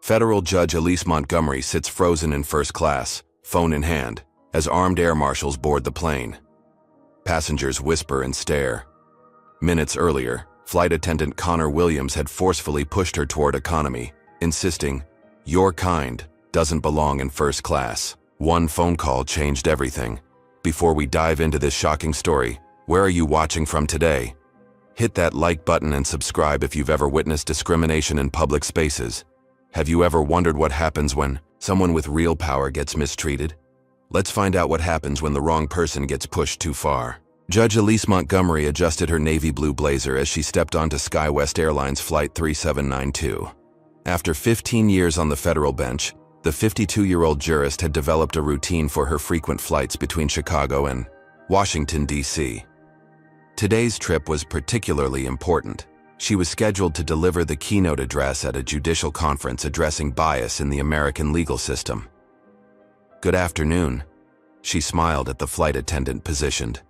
Federal Judge Elise Montgomery sits frozen in first class, phone in hand, as armed air marshals board the plane. Passengers whisper and stare. Minutes earlier, flight attendant Connor Williams had forcefully pushed her toward economy, insisting, "Your kind doesn't belong in first class." One phone call changed everything. Before we dive into this shocking story, where are you watching from today? Hit that like button and subscribe if you've ever witnessed discrimination in public spaces. Have you ever wondered what happens when someone with real power gets mistreated? Let's find out what happens when the wrong person gets pushed too far. Judge Elise Montgomery adjusted her navy blue blazer as she stepped onto SkyWest Airlines Flight 3792. After 15 years on the federal bench, the 52-year-old jurist had developed a routine for her frequent flights between Chicago and Washington, D.C. Today's trip was particularly important. She was scheduled to deliver the keynote address at a judicial conference addressing bias in the American legal system. "Good afternoon," she smiled at the flight attendant positioned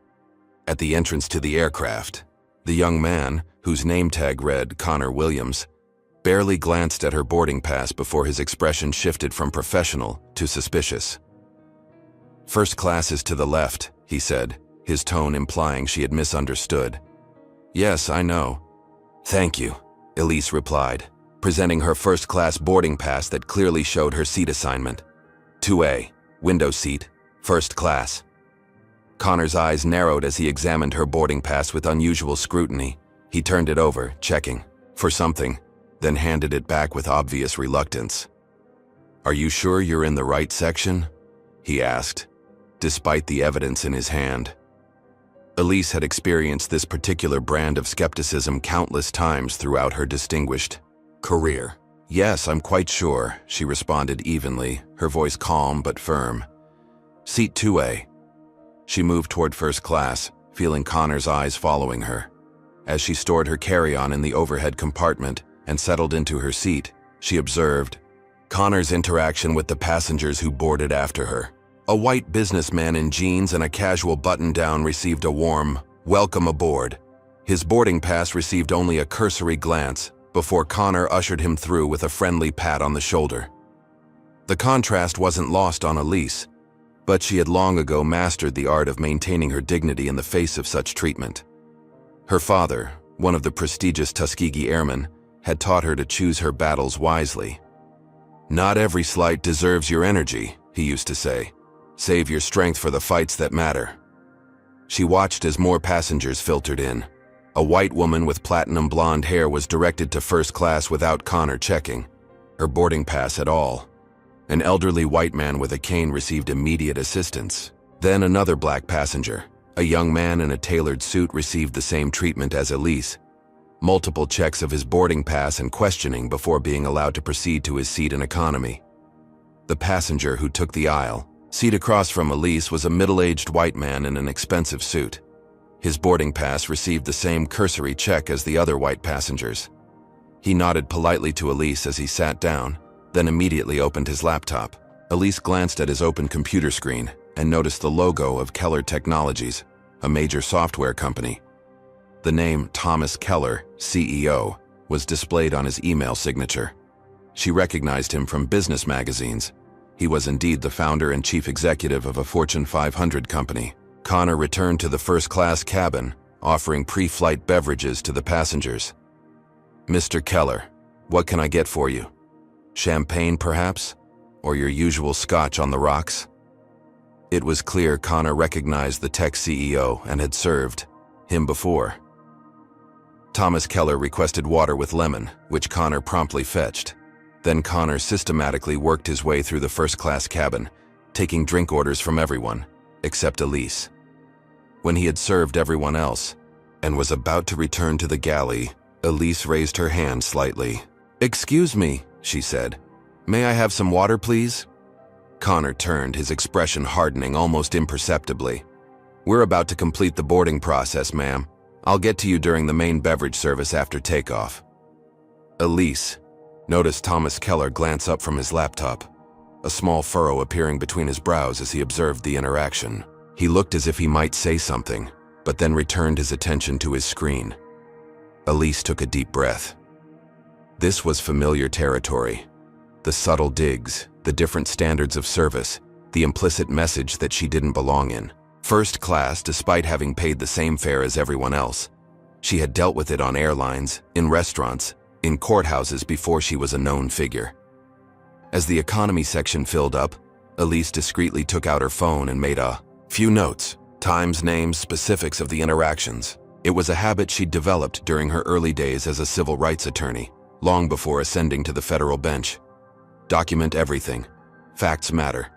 at the entrance to the aircraft. The young man, whose name tag read Connor Williams, barely glanced at her boarding pass before his expression shifted from professional to suspicious. "First class is to the left," he said, his tone implying she had misunderstood. "Yes, I know." "Thank you," Elise replied, presenting her first-class boarding pass that clearly showed her seat assignment. 2A, window seat, first class. Connor's eyes narrowed as he examined her boarding pass with unusual scrutiny. He turned it over, checking for something, then handed it back with obvious reluctance. "Are you sure you're in the right section?" he asked, despite the evidence in his hand. Elise had experienced this particular brand of skepticism countless times throughout her distinguished career. "Yes, I'm quite sure," she responded evenly, her voice calm but firm. "Seat 2A." She moved toward first class, feeling Connor's eyes following her. As she stored her carry-on in the overhead compartment and settled into her seat, she observed Connor's interaction with the passengers who boarded after her. A white businessman in jeans and a casual button-down received a warm, "Welcome aboard." His boarding pass received only a cursory glance before Connor ushered him through with a friendly pat on the shoulder. The contrast wasn't lost on Elise, but she had long ago mastered the art of maintaining her dignity in the face of such treatment. Her father, one of the prestigious Tuskegee Airmen, had taught her to choose her battles wisely. "Not every slight deserves your energy," he used to say. "Save your strength for the fights that matter." She watched as more passengers filtered in. A white woman with platinum blonde hair was directed to first class without Connor checking her boarding pass at all. An elderly white man with a cane received immediate assistance. Then another black passenger, a young man in a tailored suit, received the same treatment as Elise. Multiple checks of his boarding pass and questioning before being allowed to proceed to his seat in economy. The passenger who took the aisle, seat across from Elise, was a middle-aged white man in an expensive suit. His boarding pass received the same cursory check as the other white passengers. He nodded politely to Elise as he sat down, then immediately opened his laptop. Elise glanced at his open computer screen and noticed the logo of Keller Technologies, a major software company. The name Thomas Keller, CEO, was displayed on his email signature. She recognized him from business magazines. He was indeed the founder and chief executive of a Fortune 500 company. Connor returned to the first-class cabin, offering pre-flight beverages to the passengers. "Mr. Keller, what can I get for you? Champagne, perhaps? Or your usual scotch on the rocks?" It was clear Connor recognized the tech CEO and had served him before. Thomas Keller requested water with lemon, which Connor promptly fetched. Then Connor systematically worked his way through the first-class cabin, taking drink orders from everyone, except Elise. When he had served everyone else and was about to return to the galley, Elise raised her hand slightly. "Excuse me," she said. "May I have some water, please?" Connor turned, his expression hardening almost imperceptibly. "We're about to complete the boarding process, ma'am. I'll get to you during the main beverage service after takeoff." Elise noticed Thomas Keller glance up from his laptop, a small furrow appearing between his brows as he observed the interaction. He looked as if he might say something, but then returned his attention to his screen. Elise took a deep breath. This was familiar territory. The subtle digs, the different standards of service, the implicit message that she didn't belong in. First class, despite having paid the same fare as everyone else. She had dealt with it on airlines, in restaurants, in courthouses before she was a known figure. As the economy section filled up, Elise discreetly took out her phone and made a few notes, times, names, specifics of the interactions. It was a habit she'd developed during her early days as a civil rights attorney, long before ascending to the federal bench. Document everything. Facts matter.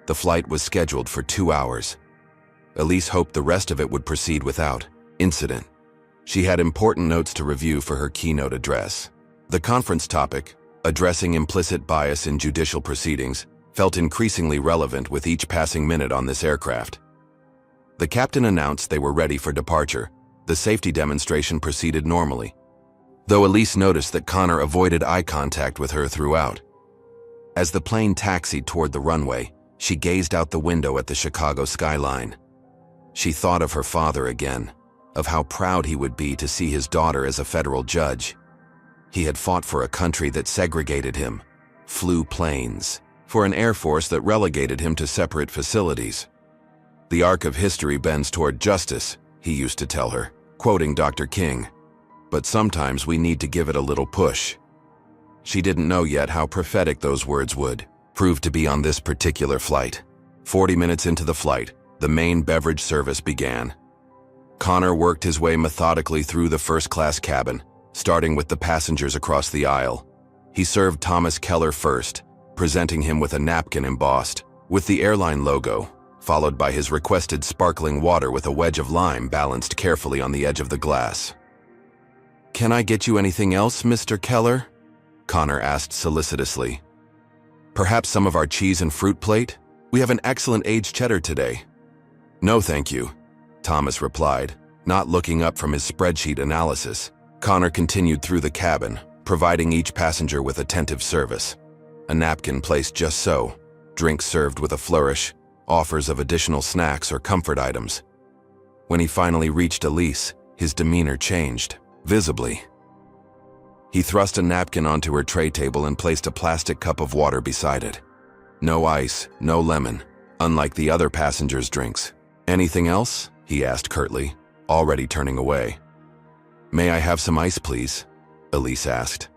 The flight was scheduled for 2 hours. Elise hoped the rest of it would proceed without incident. She had important notes to review for her keynote address. The conference topic, addressing implicit bias in judicial proceedings, felt increasingly relevant with each passing minute on this aircraft. The captain announced they were ready for departure. The safety demonstration proceeded normally, though Elise noticed that Connor avoided eye contact with her throughout. As the plane taxied toward the runway, she gazed out the window at the Chicago skyline. She thought of her father again, of how proud he would be to see his daughter as a federal judge. He had fought for a country that segregated him, flew planes, for an air force that relegated him to separate facilities. The arc of history bends toward justice, he used to tell her, quoting Dr. King. But sometimes we need to give it a little push. She didn't know yet how prophetic those words would prove to be on this particular flight. 40 minutes into the flight, the main beverage service began. Connor worked his way methodically through the first-class cabin, starting with the passengers across the aisle. He served Thomas Keller first, presenting him with a napkin embossed with the airline logo, followed by his requested sparkling water with a wedge of lime balanced carefully on the edge of the glass. "Can I get you anything else, Mr. Keller?" Connor asked solicitously. "Perhaps some of our cheese and fruit plate? We have an excellent aged cheddar today." "No, thank you," Thomas replied, not looking up from his spreadsheet analysis. Connor continued through the cabin, providing each passenger with attentive service. A napkin placed just so, drinks served with a flourish, offers of additional snacks or comfort items. When he finally reached Elise, his demeanor changed, visibly. He thrust a napkin onto her tray table and placed a plastic cup of water beside it. No ice, no lemon, unlike the other passengers' drinks. "Anything else?" he asked curtly, already turning away. "May I have some ice, please?" Elise asked.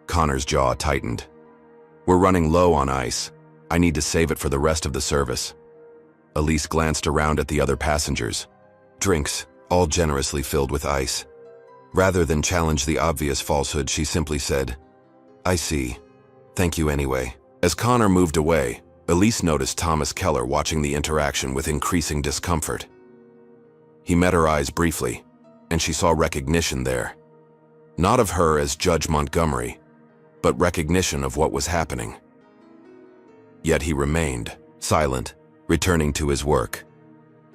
Connor's jaw tightened. "We're running low on ice. I need to save it for the rest of the service." Elise glanced around at the other passengers. Drinks, all generously filled with ice. Rather than challenge the obvious falsehood, she simply said, "I see. Thank you anyway." As Connor moved away, Elise noticed Thomas Keller watching the interaction with increasing discomfort. He met her eyes briefly, and she saw recognition there. Not of her as Judge Montgomery, but recognition of what was happening. Yet he remained, silent, returning to his work.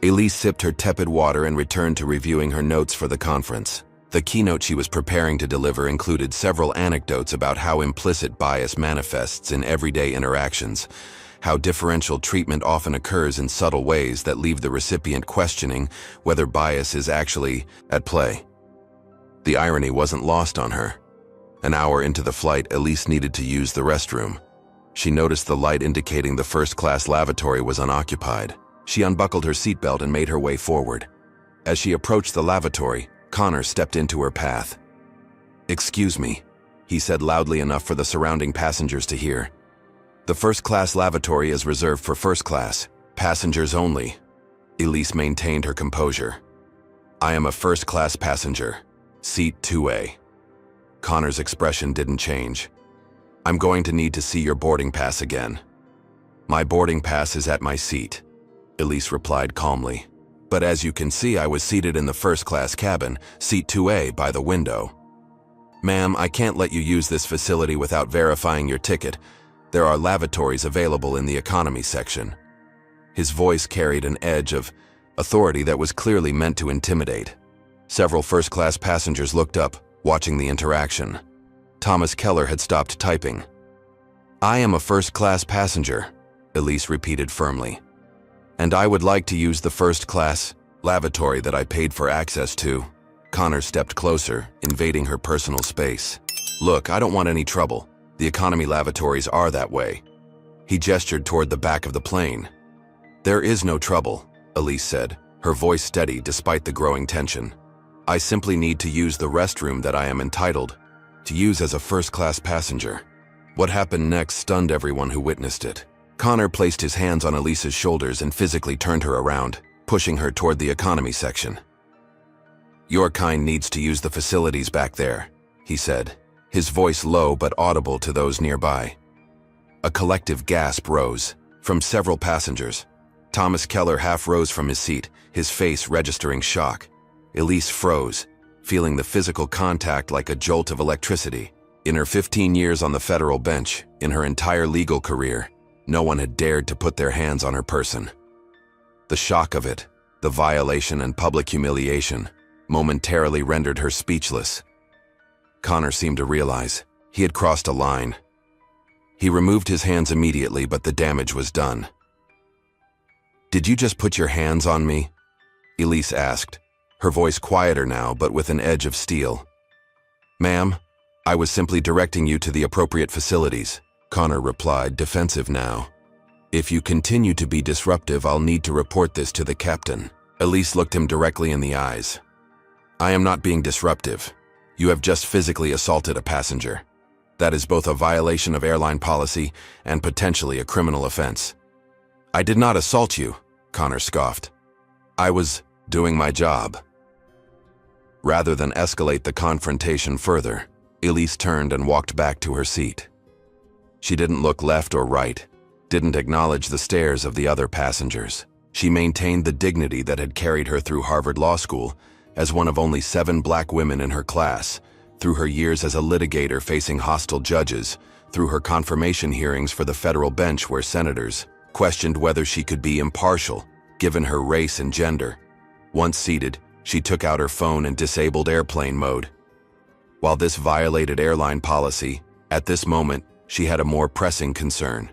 Elise sipped her tepid water and returned to reviewing her notes for the conference. The keynote she was preparing to deliver included several anecdotes about how implicit bias manifests in everyday interactions, how differential treatment often occurs in subtle ways that leave the recipient questioning whether bias is actually at play. The irony wasn't lost on her. An hour into the flight, Elise needed to use the restroom. She noticed the light indicating the first-class lavatory was unoccupied. She unbuckled her seatbelt and made her way forward. As she approached the lavatory, Connor stepped into her path. "Excuse me," he said loudly enough for the surrounding passengers to hear. "The first-class lavatory is reserved for first class, passengers only." Elise maintained her composure. "I am a first-class passenger, seat 2A. Connor's expression didn't change. "I'm going to need to see your boarding pass again." "My boarding pass is at my seat," Elise replied calmly. "But as you can see, I was seated in the first-class cabin, seat 2A, by the window." "Ma'am, I can't let you use this facility without verifying your ticket. There are lavatories available in the economy section." His voice carried an edge of authority that was clearly meant to intimidate. Several first-class passengers looked up, watching the interaction. Thomas Keller had stopped typing. "I am a first-class passenger," Elise repeated firmly. "And I would like to use the first-class lavatory that I paid for access to." Connor stepped closer, invading her personal space. "Look, I don't want any trouble. The economy lavatories are that way. He gestured toward the back of the plane. There is no trouble, Elise said, her voice steady despite the growing tension. I simply need to use the restroom that I am entitled to use as a first-class passenger. What happened next stunned everyone who witnessed it. Connor placed his hands on Elise's shoulders and physically turned her around, pushing her toward the economy section. Your kind needs to use the facilities back there, he said, his voice low but audible to those nearby. A collective gasp rose from several passengers. Thomas Keller half rose from his seat, his face registering shock. Elise froze, feeling the physical contact like a jolt of electricity. In her 15 years on the federal bench, in her entire legal career, no one had dared to put their hands on her person. The shock of it, the violation and public humiliation, momentarily rendered her speechless. Connor seemed to realize he had crossed a line. He removed his hands immediately, but the damage was done. Did you just put your hands on me? Elise asked, her voice quieter now but with an edge of steel. Ma'am, I was simply directing you to the appropriate facilities, Connor replied, defensive now. If you continue to be disruptive, I'll need to report this to the captain. Elise looked him directly in the eyes. I am not being disruptive. You have just physically assaulted a passenger. That is both a violation of airline policy and potentially a criminal offense. I did not assault you, Connor scoffed. I was doing my job. Rather than escalate the confrontation further, Elise turned and walked back to her seat. She didn't look left or right, didn't acknowledge the stares of the other passengers. She maintained the dignity that had carried her through Harvard Law School as one of only 7 black women in her class, through her years as a litigator facing hostile judges, through her confirmation hearings for the federal bench where senators questioned whether she could be impartial, given her race and gender. Once seated, she took out her phone and disabled airplane mode. While this violated airline policy, at this moment, she had a more pressing concern.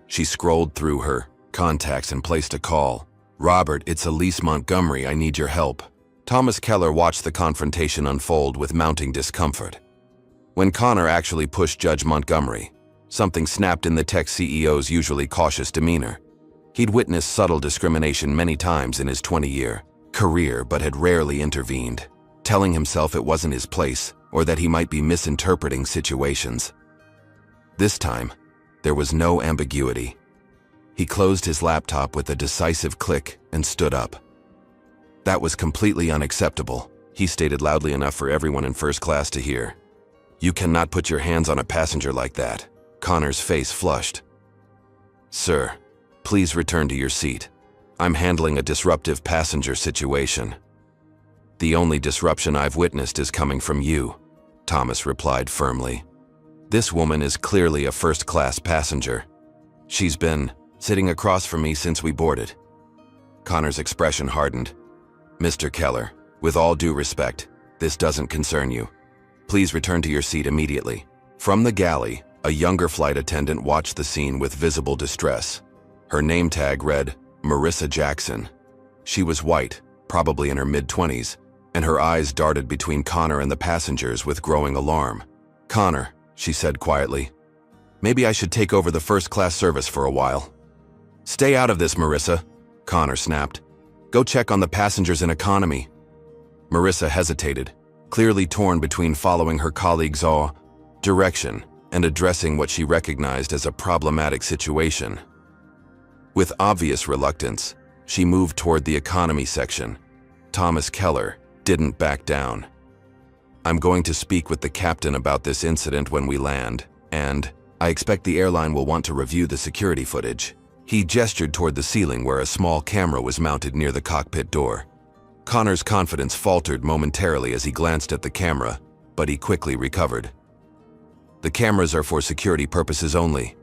She scrolled through her contacts and placed a call. Robert, it's Elise Montgomery, I need your help. Thomas Keller watched the confrontation unfold with mounting discomfort. When Connor actually pushed Judge Montgomery, something snapped in the tech CEO's usually cautious demeanor. He'd witnessed subtle discrimination many times in his 20-year career but had rarely intervened, telling himself it wasn't his place or that he might be misinterpreting situations. This time, there was no ambiguity. He closed his laptop with a decisive click and stood up. That was completely unacceptable, he stated loudly enough for everyone in first class to hear. You cannot put your hands on a passenger like that. Connor's face flushed. Sir, please return to your seat. I'm handling a disruptive passenger situation. The only disruption I've witnessed is coming from you, Thomas replied firmly. This woman is clearly a first-class passenger. She's been sitting across from me since we boarded. Connor's expression hardened. Mr. Keller, with all due respect, this doesn't concern you. Please return to your seat immediately. From the galley, a younger flight attendant watched the scene with visible distress. Her name tag read, Marissa Jackson. She was white, probably in her mid-20s, and her eyes darted between Connor and the passengers with growing alarm. Connor, she said quietly, maybe I should take over the first-class service for a while. Stay out of this, Marissa, Connor snapped. Go check on the passengers in economy. Marissa hesitated, clearly torn between following her colleague's direction and addressing what she recognized as a problematic situation. With obvious reluctance, she moved toward the economy section. Thomas Keller didn't back down. I'm going to speak with the captain about this incident when we land, and I expect the airline will want to review the security footage. He gestured toward the ceiling where a small camera was mounted near the cockpit door. Connor's confidence faltered momentarily as he glanced at the camera, but he quickly recovered. The cameras are for security purposes only,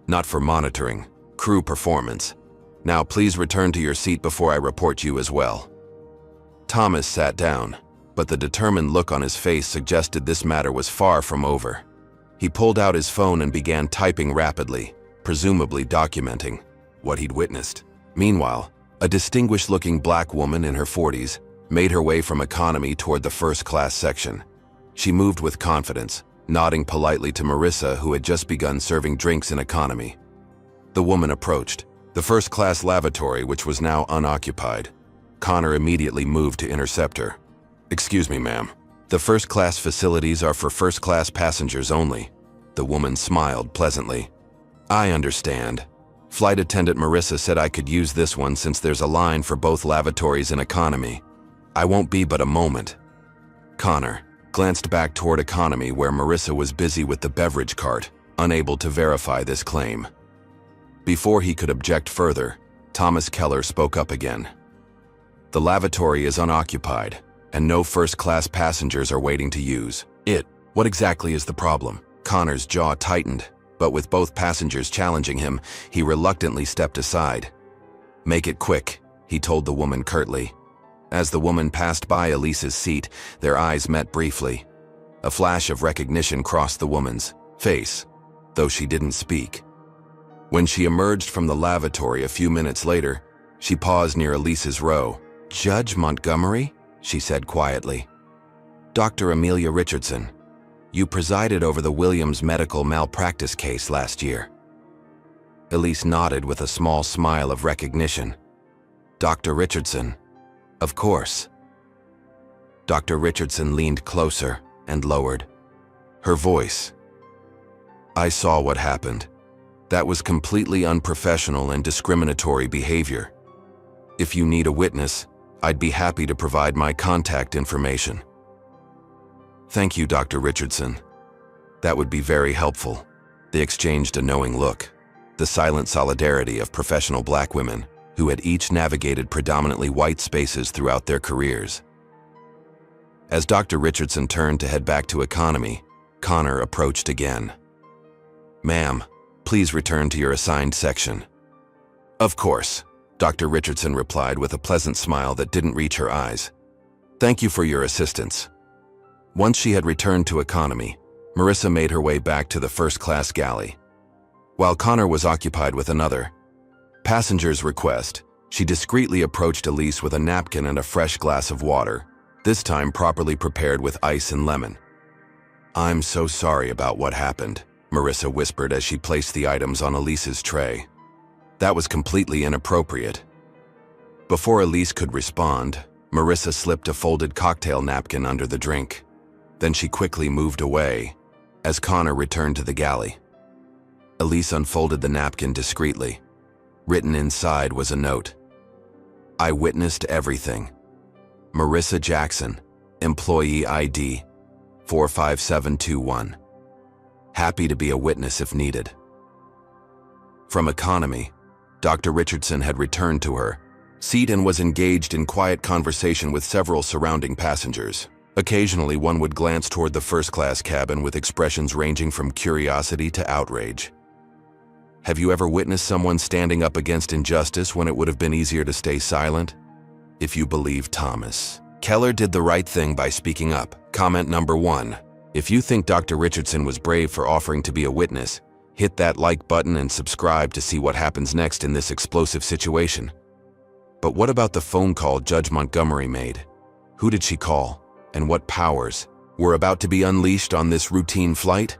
not for monitoring crew performance. Now please return to your seat before I report you as well. Thomas sat down, but the determined look on his face suggested this matter was far from over. He pulled out his phone and began typing rapidly, presumably documenting what he'd witnessed. Meanwhile, a distinguished-looking black woman in her 40s made her way from economy toward the first-class section. She moved with confidence, nodding politely to Marissa, who had just begun serving drinks in economy. The woman approached the first-class lavatory, which was now unoccupied. Connor immediately moved to intercept her. "Excuse me, ma'am. The first-class facilities are for first-class passengers only." The woman smiled pleasantly. "I understand. Flight attendant Marissa said I could use this one since there's a line for both lavatories in economy. I won't be but a moment." Connor glanced back toward economy, where Marissa was busy with the beverage cart, unable to verify this claim. Before he could object further, Thomas Keller spoke up again. "The lavatory is unoccupied, and no first-class passengers are waiting to use it. What exactly is the problem?" Connor's jaw tightened, but with both passengers challenging him, he reluctantly stepped aside. "Make it quick," he told the woman curtly. As the woman passed by Elise's seat, their eyes met briefly. A flash of recognition crossed the woman's face, though she didn't speak. When she emerged from the lavatory a few minutes later, she paused near Elise's row. "Judge Montgomery?" she said quietly. "Dr. Amelia Richardson. You presided over the Williams medical malpractice case last year." Elise nodded with a small smile of recognition. "Dr. Richardson? Of course." Dr. Richardson leaned closer and lowered her voice. "I saw what happened. That was completely unprofessional and discriminatory behavior. If you need a witness, I'd be happy to provide my contact information." "Thank you, Dr. Richardson. That would be very helpful." They exchanged a knowing look, the silent solidarity of professional black women who had each navigated predominantly white spaces throughout their careers. As Dr. Richardson turned to head back to economy, Connor approached again. "Ma'am, please return to your assigned section." "Of course," Dr. Richardson replied with a pleasant smile that didn't reach her eyes. "Thank you for your assistance." Once she had returned to economy, Marissa made her way back to the first-class galley. While Connor was occupied with another passenger's request, she discreetly approached Elise with a napkin and a fresh glass of water, this time properly prepared with ice and lemon. "I'm so sorry about what happened," Marissa whispered as she placed the items on Elise's tray. "That was completely inappropriate." Before Elise could respond, Marissa slipped a folded cocktail napkin under the drink. Then she quickly moved away as Connor returned to the galley. Elise unfolded the napkin discreetly. Written inside was a note. "I witnessed everything. Marissa Jackson, employee ID 45721. Happy to be a witness if needed." From economy, Dr. Richardson had returned to her seat and was engaged in quiet conversation with several surrounding passengers. Occasionally, one would glance toward the first-class cabin with expressions ranging from curiosity to outrage. Have you ever witnessed someone standing up against injustice when it would have been easier to stay silent? If you believe Thomas Keller did the right thing by speaking up. Comment number 1. If you think Dr. Richardson was brave for offering to be a witness, hit that like button and subscribe to see what happens next in this explosive situation. But what about the phone call Judge Montgomery made? Who did she call? And what powers were about to be unleashed on this routine flight?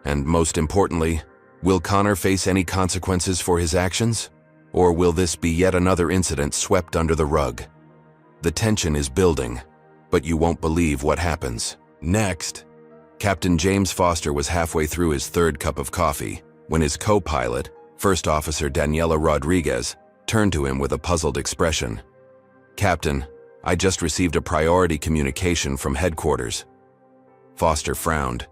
And most importantly, will Connor face any consequences for his actions? Or will this be yet another incident swept under the rug? The tension is building, but you won't believe what happens next. Captain James Foster was halfway through his third cup of coffee when his co-pilot, First Officer Daniela Rodriguez, turned to him with a puzzled expression. "Captain, I just received a priority communication from headquarters." Foster frowned.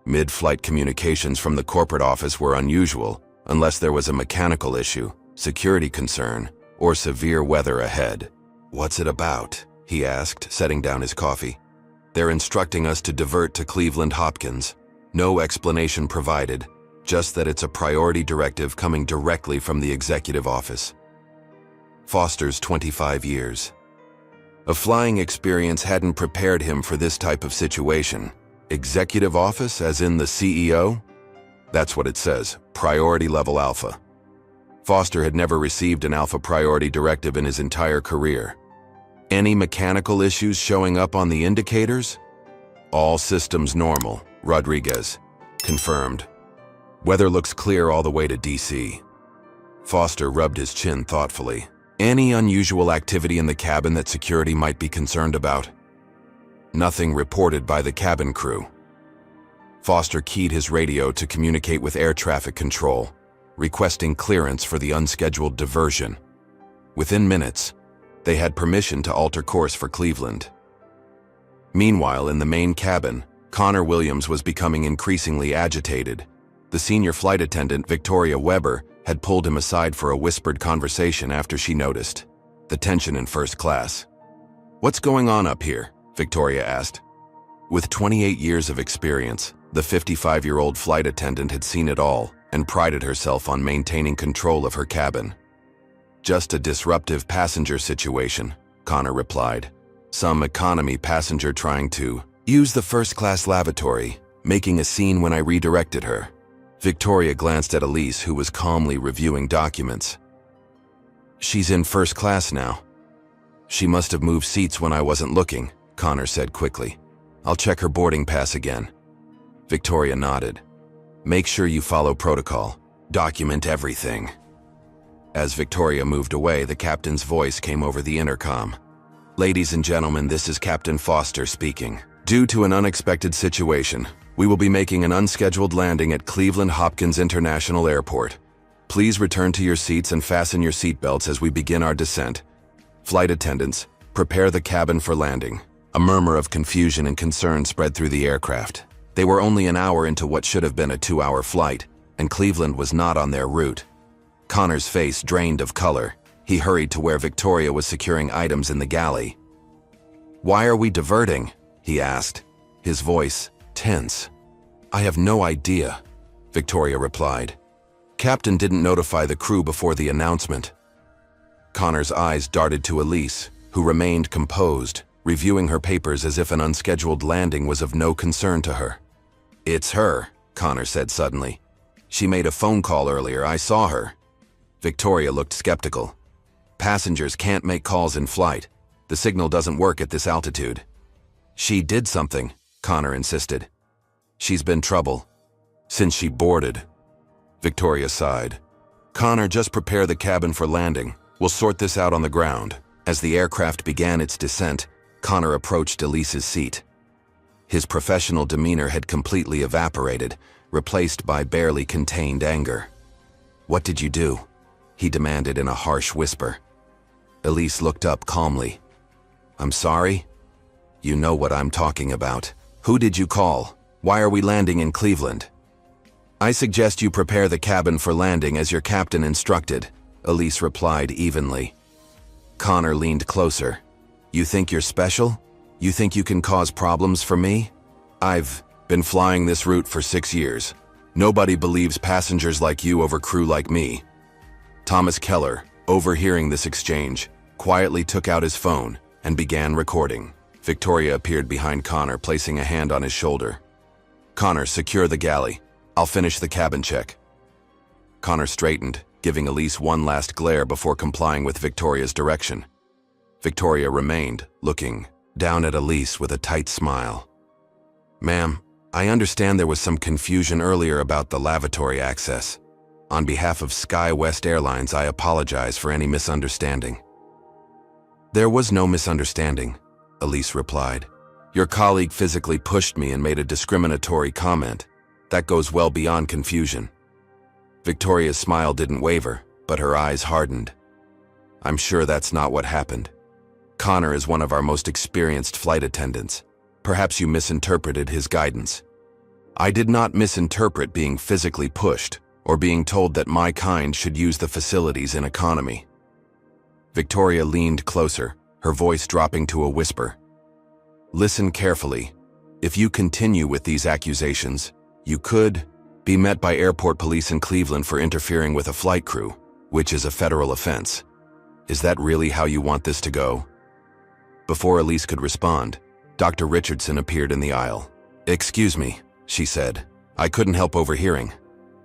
Mid-flight communications from the corporate office were unusual, unless there was a mechanical issue, security concern, or severe weather ahead. "What's it about?" he asked, setting down his coffee. "They're instructing us to divert to Cleveland Hopkins. No explanation provided, just that it's a priority directive coming directly from the executive office." Foster's 25 years of flying experience hadn't prepared him for this type of situation. Executive office, as in the CEO? That's what it says, priority level alpha. Foster had never received an alpha priority directive in his entire career. Any mechanical issues showing up on the indicators? All systems normal. Rodriguez. Confirmed. Weather looks clear all the way to DC. Foster rubbed his chin thoughtfully. Any unusual activity in the cabin that security might be concerned about? Nothing reported by the cabin crew. Foster keyed his radio to communicate with air traffic control, requesting clearance for the unscheduled diversion. Within minutes, they had permission to alter course for Cleveland. Meanwhile, in the main cabin, Connor Williams was becoming increasingly agitated. The senior flight attendant, Victoria Weber, had pulled him aside for a whispered conversation after she noticed the tension in first class. "What's going on up here?" Victoria asked. With 28 years of experience, the 55-year-old flight attendant had seen it all and prided herself on maintaining control of her cabin. "Just a disruptive passenger situation," Connor replied. "Some economy passenger trying to use the first-class lavatory, making a scene when I redirected her." Victoria glanced at Elise, who was calmly reviewing documents. "She's in first class now." "She must have moved seats when I wasn't looking," Connor said quickly. "I'll check her boarding pass again." Victoria nodded. "Make sure you follow protocol. Document everything." As Victoria moved away, the captain's voice came over the intercom. "Ladies and gentlemen, this is Captain Foster speaking. Due to an unexpected situation, we will be making an unscheduled landing at Cleveland Hopkins International Airport. Please return to your seats and fasten your seatbelts as we begin our descent. Flight attendants, prepare the cabin for landing." A murmur of confusion and concern spread through the aircraft. They were only an hour into what should have been a 2-hour flight, and Cleveland was not on their route. Connor's face drained of color. He hurried to where Victoria was securing items in the galley. "Why are we diverting?" he asked, his voice tense. "I have no idea," Victoria replied. "Captain didn't notify the crew before the announcement." Connor's eyes darted to Elise, who remained composed, reviewing her papers as if an unscheduled landing was of no concern to her. "It's her," Connor said suddenly. "She made a phone call earlier. I saw her." Victoria looked skeptical. "Passengers can't make calls in flight. The signal doesn't work at this altitude." "She did something," Connor insisted. "She's been trouble since she boarded." Victoria sighed. "Connor, just prepare the cabin for landing. We'll sort this out on the ground." As the aircraft began its descent, Connor approached Elise's seat. His professional demeanor had completely evaporated, replaced by barely contained anger. "What did you do?" he demanded in a harsh whisper. Elise looked up calmly. "I'm sorry? You know what I'm talking about. Who did you call? Why are we landing in Cleveland?" "I suggest you prepare the cabin for landing as your captain instructed," Elise replied evenly. Connor leaned closer. "You think you're special? You think you can cause problems for me? I've been flying this route for 6 years. Nobody believes passengers like you over crew like me." Thomas Keller, overhearing this exchange, quietly took out his phone and began recording. Victoria appeared behind Connor, placing a hand on his shoulder. "Connor, secure the galley. I'll finish the cabin check." Connor straightened, giving Elise one last glare before complying with Victoria's direction. Victoria remained, looking down at Elise with a tight smile. "Ma'am, I understand there was some confusion earlier about the lavatory access. On behalf of SkyWest Airlines, I apologize for any misunderstanding." "There was no misunderstanding," Elise replied. "Your colleague physically pushed me and made a discriminatory comment. That goes well beyond confusion." Victoria's smile didn't waver, but her eyes hardened. "I'm sure that's not what happened. Connor is one of our most experienced flight attendants. Perhaps you misinterpreted his guidance." "I did not misinterpret being physically pushed or being told that my kind should use the facilities in economy." Victoria leaned closer, her voice dropping to a whisper. "Listen carefully. If you continue with these accusations, you could be met by airport police in Cleveland for interfering with a flight crew, which is a federal offense. Is that really how you want this to go?" Before Elise could respond, Dr. Richardson appeared in the aisle. "Excuse me," she said. "I couldn't help overhearing.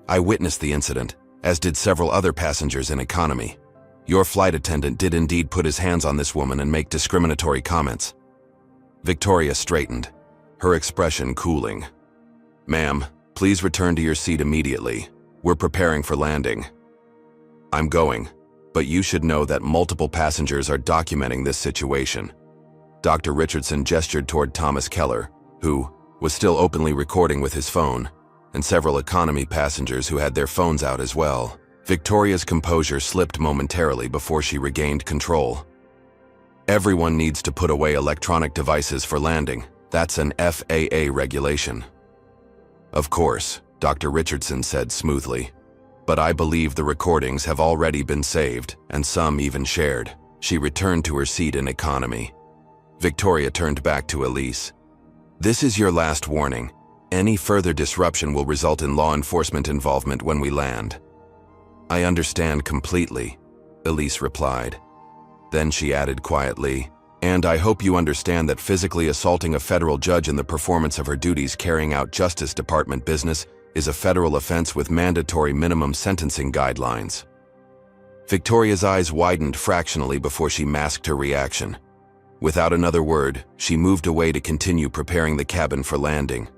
I witnessed the incident, as did several other passengers in economy. Your flight attendant did indeed put his hands on this woman and make discriminatory comments." Victoria straightened, her expression cooling. Ma'am, please return to your seat immediately. We're preparing for landing. I'm going, but you should know that multiple passengers are documenting this situation. Dr. Richardson gestured toward Thomas Keller, who was still openly recording with his phone, and several economy passengers who had their phones out as well. Victoria's composure slipped momentarily before she regained control. Everyone needs to put away electronic devices for landing. That's an FAA regulation. Of course, Dr. Richardson said smoothly. But I believe the recordings have already been saved, and some even shared. She returned to her seat in economy. Victoria turned back to Elise. This is your last warning. Any further disruption will result in law enforcement involvement when we land. I understand completely, Elise replied. Then she added quietly, and I hope you understand that physically assaulting a federal judge in the performance of her duties carrying out Justice Department business is a federal offense with mandatory minimum sentencing guidelines. Victoria's eyes widened fractionally before she masked her reaction. Without another word, she moved away to continue preparing the cabin for landing.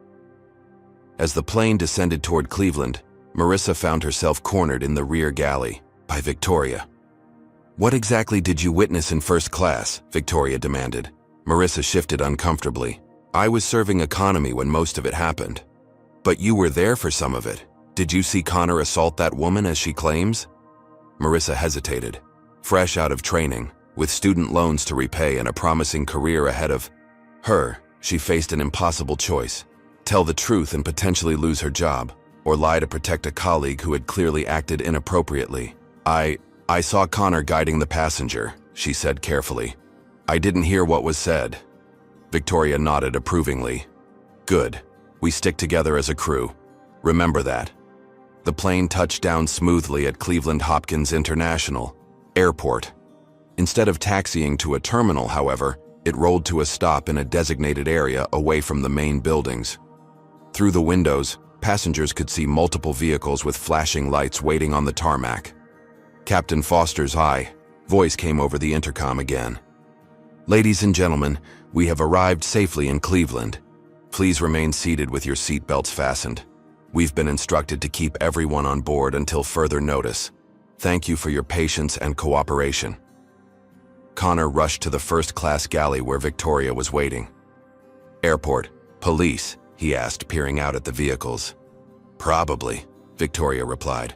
As the plane descended toward Cleveland, Marissa found herself cornered in the rear galley by Victoria. What exactly did you witness in first class? Victoria demanded. Marissa shifted uncomfortably. I was serving economy when most of it happened. But you were there for some of it. Did you see Connor assault that woman as she claims? Marissa hesitated. Fresh out of training, with student loans to repay and a promising career ahead of her, she faced an impossible choice. Tell the truth and potentially lose her job, or lie to protect a colleague who had clearly acted inappropriately. I saw Connor guiding the passenger, she said carefully. I didn't hear what was said. Victoria nodded approvingly. Good. We stick together as a crew. Remember that. The plane touched down smoothly at Cleveland Hopkins International Airport. Instead of taxiing to a terminal, however, it rolled to a stop in a designated area away from the main buildings. Through the windows, passengers could see multiple vehicles with flashing lights waiting on the tarmac. Captain Foster's voice came over the intercom again. Ladies and gentlemen, we have arrived safely in Cleveland. Please remain seated with your seatbelts fastened. We've been instructed to keep everyone on board until further notice. Thank you for your patience and cooperation. Connor rushed to the first-class galley where Victoria was waiting. Airport, police, he asked, peering out at the vehicles. Probably, Victoria replied.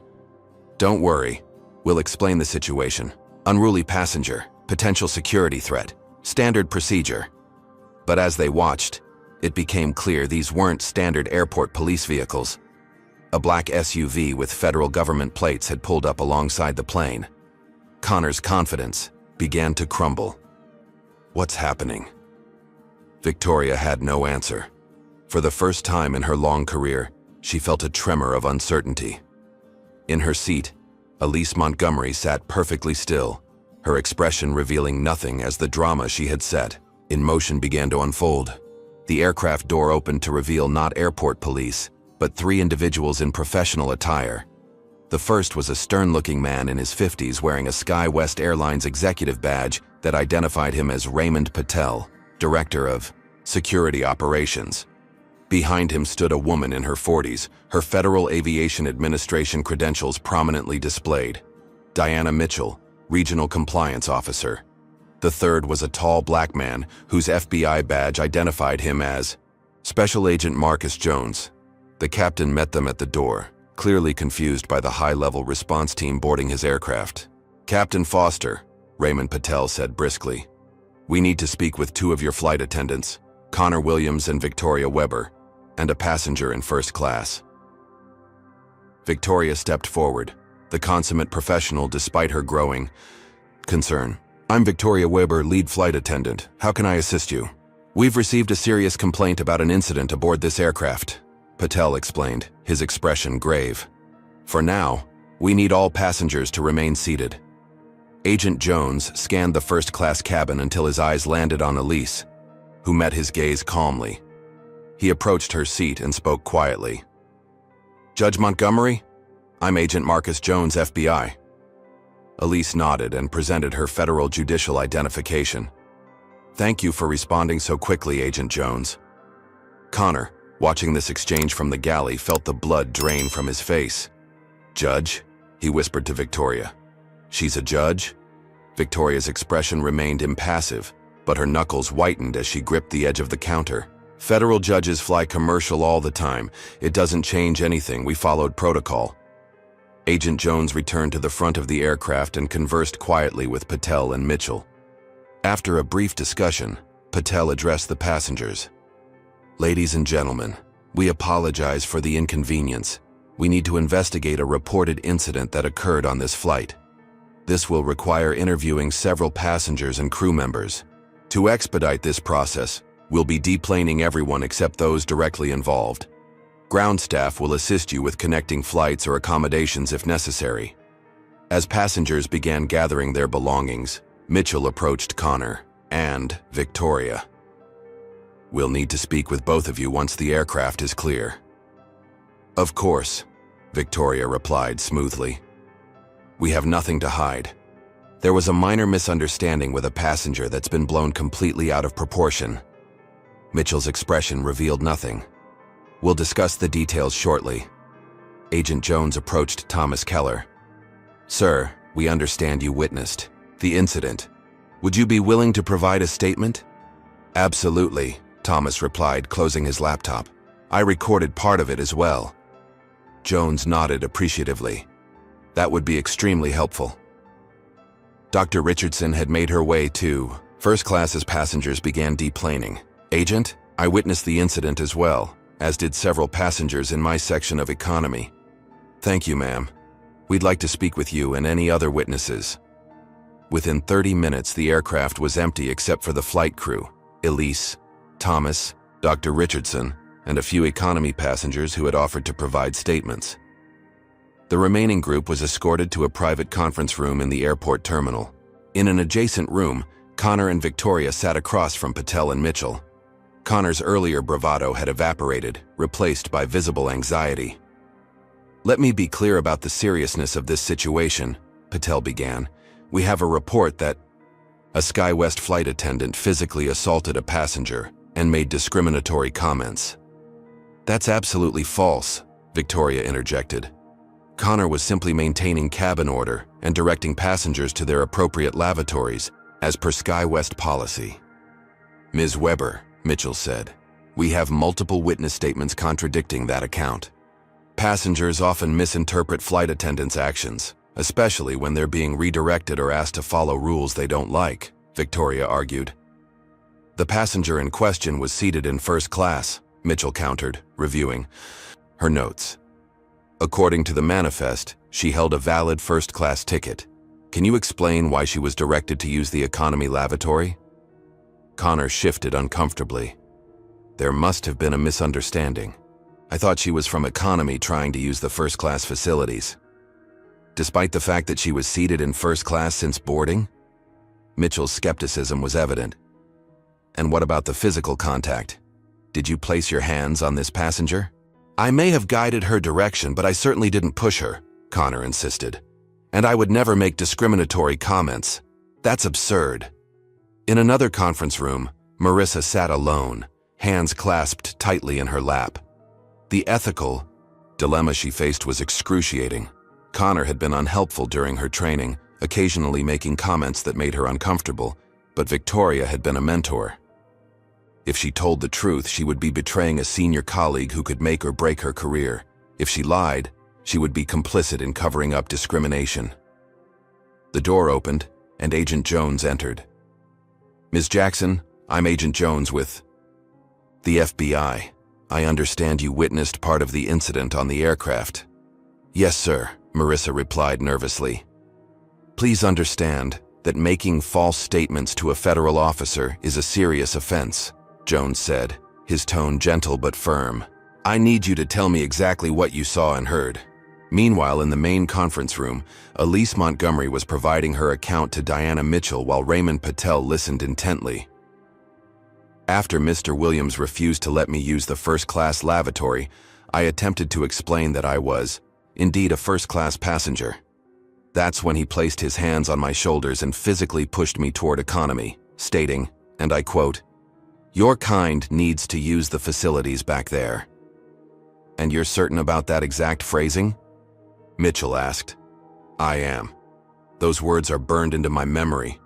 Don't worry. We'll explain the situation. Unruly passenger, potential security threat, standard procedure. But as they watched, it became clear these weren't standard airport police vehicles. A black SUV with federal government plates had pulled up alongside the plane. Connor's confidence began to crumble. What's happening? Victoria had no answer. For the first time in her long career, she felt a tremor of uncertainty. In her seat, Elise Montgomery sat perfectly still, her expression revealing nothing as the drama she had set in motion began to unfold. The aircraft door opened to reveal not airport police, but three individuals in professional attire. The first was a stern-looking man in his 50s wearing a SkyWest Airlines executive badge that identified him as Raymond Patel, Director of Security Operations. Behind him stood a woman in her 40s, her Federal Aviation Administration credentials prominently displayed. Diana Mitchell, Regional Compliance Officer. The third was a tall black man whose FBI badge identified him as Special Agent Marcus Jones. The captain met them at the door, clearly confused by the high-level response team boarding his aircraft. Captain Foster, Raymond Patel said briskly. We need to speak with two of your flight attendants, Connor Williams and Victoria Weber, and a passenger in first class. Victoria stepped forward, the consummate professional despite her growing concern. I'm Victoria Weber, lead flight attendant. How can I assist you? We've received a serious complaint about an incident aboard this aircraft, Patel explained, his expression grave. For now, we need all passengers to remain seated. Agent Jones scanned the first-class cabin until his eyes landed on Elise, who met his gaze calmly. He approached her seat and spoke quietly. Judge Montgomery? I'm Agent Marcus Jones, FBI. Elise nodded and presented her federal judicial identification. Thank you for responding so quickly, Agent Jones. Connor, watching this exchange from the galley, felt the blood drain from his face. "Judge?" he whispered to Victoria. "She's a judge?" Victoria's expression remained impassive, but her knuckles whitened as she gripped the edge of the counter. "Federal judges fly commercial all the time. It doesn't change anything. We followed protocol." Agent Jones returned to the front of the aircraft and conversed quietly with Patel and Mitchell. After a brief discussion, Patel addressed the passengers. "Ladies and gentlemen, we apologize for the inconvenience. We need to investigate a reported incident that occurred on this flight. This will require interviewing several passengers and crew members. To expedite this process, we'll be deplaning everyone except those directly involved. Ground staff will assist you with connecting flights or accommodations if necessary." As passengers began gathering their belongings, Mitchell approached Connor and Victoria. "We'll need to speak with both of you once the aircraft is clear." "Of course," Victoria replied smoothly. "We have nothing to hide. There was a minor misunderstanding with a passenger that's been blown completely out of proportion." Mitchell's expression revealed nothing. "We'll discuss the details shortly." Agent Jones approached Thomas Keller. "Sir, we understand you witnessed the incident. Would you be willing to provide a statement?" "Absolutely," Thomas replied, closing his laptop. "I recorded part of it as well." Jones nodded appreciatively. "That would be extremely helpful." Dr. Richardson had made her way to first class as passengers began deplaning. "Agent, I witnessed the incident as well, as did several passengers in my section of economy." "Thank you, ma'am. We'd like to speak with you and any other witnesses." Within 30 minutes, the aircraft was empty except for the flight crew, Elise, Thomas, Dr. Richardson, and a few economy passengers who had offered to provide statements. The remaining group was escorted to a private conference room in the airport terminal. In an adjacent room, Connor and Victoria sat across from Patel and Mitchell. Connor's earlier bravado had evaporated, replaced by visible anxiety. "Let me be clear about the seriousness of this situation," Patel began. "We have a report that a SkyWest flight attendant physically assaulted a passenger and made discriminatory comments." "That's absolutely false," Victoria interjected. "Connor was simply maintaining cabin order and directing passengers to their appropriate lavatories, as per SkyWest policy." "Ms. Weber," Mitchell said, "we have multiple witness statements contradicting that account. Passengers often misinterpret flight attendants' actions, especially when they're being redirected or asked to follow rules they don't like," Victoria argued. "The passenger in question was seated in first class," Mitchell countered, reviewing her notes. "According to the manifest, she held a valid first-class ticket. Can you explain why she was directed to use the economy lavatory?" Connor shifted uncomfortably. "There must have been a misunderstanding. I thought she was from economy trying to use the first-class facilities." "Despite the fact that she was seated in first class since boarding?" Mitchell's skepticism was evident. "And what about the physical contact? Did you place your hands on this passenger?" "I may have guided her direction, but I certainly didn't push her," Connor insisted. "And I would never make discriminatory comments. That's absurd." In another conference room, Marissa sat alone, hands clasped tightly in her lap. The ethical dilemma she faced was excruciating. Connor had been unhelpful during her training, occasionally making comments that made her uncomfortable, but Victoria had been a mentor. If she told the truth, she would be betraying a senior colleague who could make or break her career. If she lied, she would be complicit in covering up discrimination. The door opened, and Agent Jones entered. "Ms. Jackson, I'm Agent Jones with the FBI. I understand you witnessed part of the incident on the aircraft." "Yes, sir," Marissa replied nervously. "Please understand that making false statements to a federal officer is a serious offense," Jones said, his tone gentle but firm. "I need you to tell me exactly what you saw and heard." Meanwhile, in the main conference room, Elise Montgomery was providing her account to Diana Mitchell while Raymond Patel listened intently. "After Mr. Williams refused to let me use the first-class lavatory, I attempted to explain that I was, indeed, a first-class passenger. That's when he placed his hands on my shoulders and physically pushed me toward economy, stating, and I quote, 'Your kind needs to use the facilities back there.' And you're certain about that exact phrasing? Mitchell asked. I am. Those words are burned into my memory.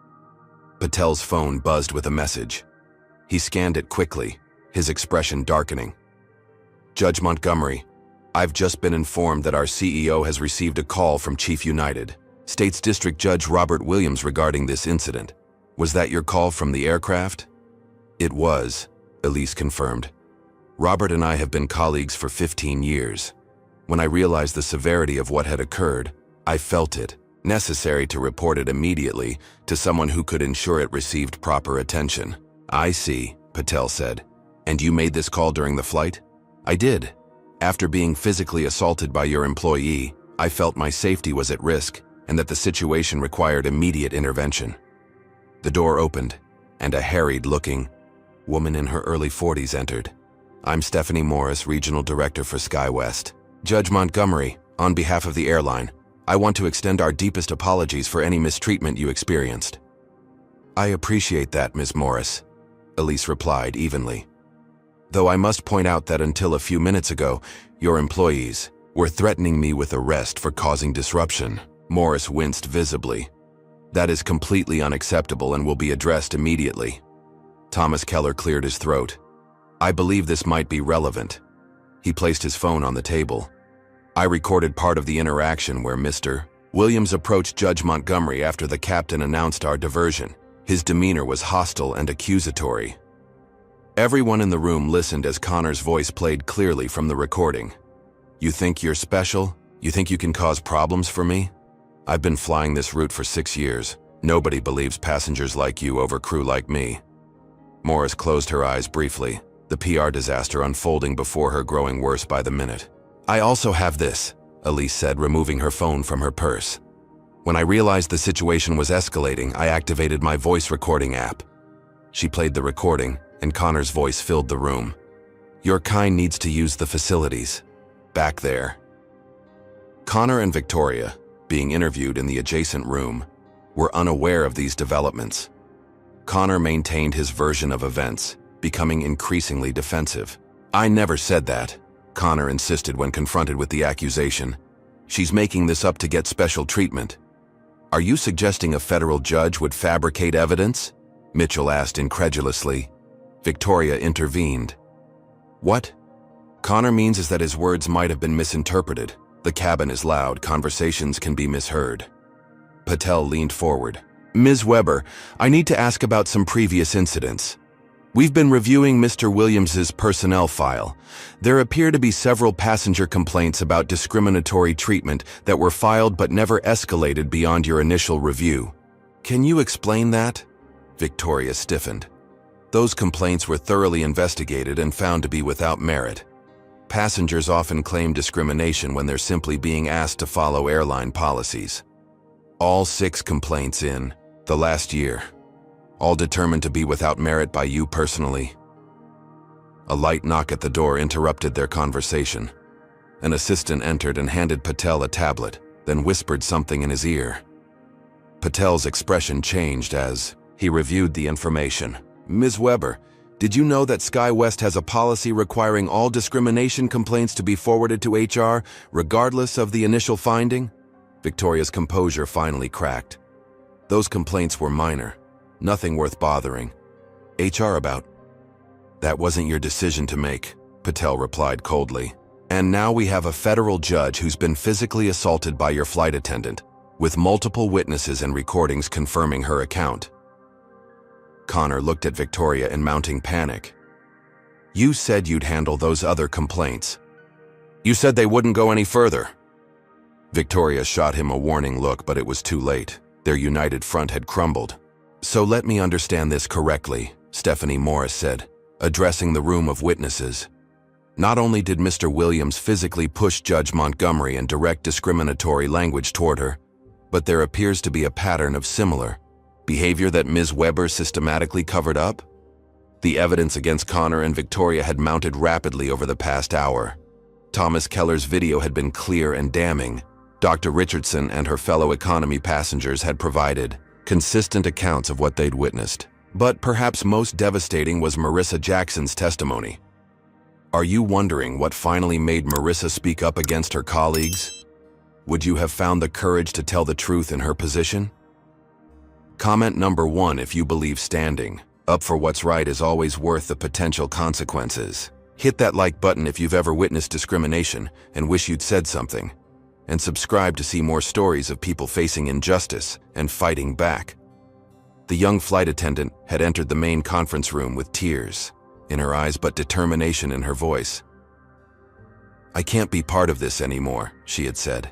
Patel's phone buzzed with a message. He scanned it quickly, his expression darkening. Judge Montgomery, I've just been informed that our CEO has received a call from Chief United States District Judge Robert Williams regarding this incident. Was that your call from the aircraft? It was, Elise confirmed. Robert and I have been colleagues for 15 years. When I realized the severity of what had occurred, I felt it necessary to report it immediately to someone who could ensure it received proper attention. I see, Patel said. And you made this call during the flight? I did. After being physically assaulted by your employee, I felt my safety was at risk and that the situation required immediate intervention. The door opened, and a harried-looking woman in her early 40s entered. I'm Stephanie Morris, Regional Director for SkyWest. Judge Montgomery, on behalf of the airline, I want to extend our deepest apologies for any mistreatment you experienced. I appreciate that, Ms. Morris, Elise replied evenly. Though I must point out that until a few minutes ago, your employees were threatening me with arrest for causing disruption. Morris winced visibly. That is completely unacceptable and will be addressed immediately. Thomas Keller cleared his throat. I believe this might be relevant. He placed his phone on the table. I recorded part of the interaction where Mr. Williams approached Judge Montgomery after the captain announced our diversion. His demeanor was hostile and accusatory. Everyone in the room listened as Connor's voice played clearly from the recording. You think you're special? You think you can cause problems for me? I've been flying this route for 6 years. Nobody believes passengers like you over crew like me. Morris closed her eyes briefly, the PR disaster unfolding before her growing worse by the minute. I also have this, Elise said, removing her phone from her purse. When I realized the situation was escalating, I activated my voice recording app. She played the recording, and Connor's voice filled the room. Your kind needs to use the facilities. Back there. Connor and Victoria, being interviewed in the adjacent room, were unaware of these developments. Connor maintained his version of events, becoming increasingly defensive. I never said that, Connor insisted when confronted with the accusation. She's making this up to get special treatment. Are you suggesting a federal judge would fabricate evidence? Mitchell asked incredulously. Victoria intervened. What Connor means is that his words might have been misinterpreted. The cabin is loud, conversations can be misheard. Patel leaned forward. Ms. Weber, I need to ask about some previous incidents. We've been reviewing Mr. Williams's personnel file. There appear to be several passenger complaints about discriminatory treatment that were filed but never escalated beyond your initial review. Can you explain that? Victoria stiffened. Those complaints were thoroughly investigated and found to be without merit. Passengers often claim discrimination when they're simply being asked to follow airline policies. All 6 complaints in the last year, all determined to be without merit by you personally. A light knock at the door interrupted their conversation. An assistant entered and handed Patel a tablet, then whispered something in his ear. Patel's expression changed as he reviewed the information. Ms. Weber, did you know that SkyWest has a policy requiring all discrimination complaints to be forwarded to HR, regardless of the initial finding? Victoria's composure finally cracked. Those complaints were minor, nothing worth bothering. HR about? That wasn't your decision to make, Patel replied coldly. And now we have a federal judge who's been physically assaulted by your flight attendant, with multiple witnesses and recordings confirming her account. Connor looked at Victoria in mounting panic. You said you'd handle those other complaints. You said they wouldn't go any further. Victoria shot him a warning look, but it was too late. Their united front had crumbled. So let me understand this correctly, Stephanie Morris said, addressing the room of witnesses. Not only did Mr. Williams physically push Judge Montgomery and direct discriminatory language toward her, but there appears to be a pattern of similar behavior that Ms. Weber systematically covered up? The evidence against Connor and Victoria had mounted rapidly over the past hour. Thomas Keller's video had been clear and damning. Dr. Richardson and her fellow economy passengers had provided consistent accounts of what they'd witnessed. But perhaps most devastating was Marissa Jackson's testimony. Are you wondering what finally made Marissa speak up against her colleagues? Would you have found the courage to tell the truth in her position? Comment number 1 if you believe standing up for what's right is always worth the potential consequences. Hit that like button if you've ever witnessed discrimination and wish you'd said something. And subscribe to see more stories of people facing injustice and fighting back. The young flight attendant had entered the main conference room with tears in her eyes but determination in her voice. "I can't be part of this anymore," she had said.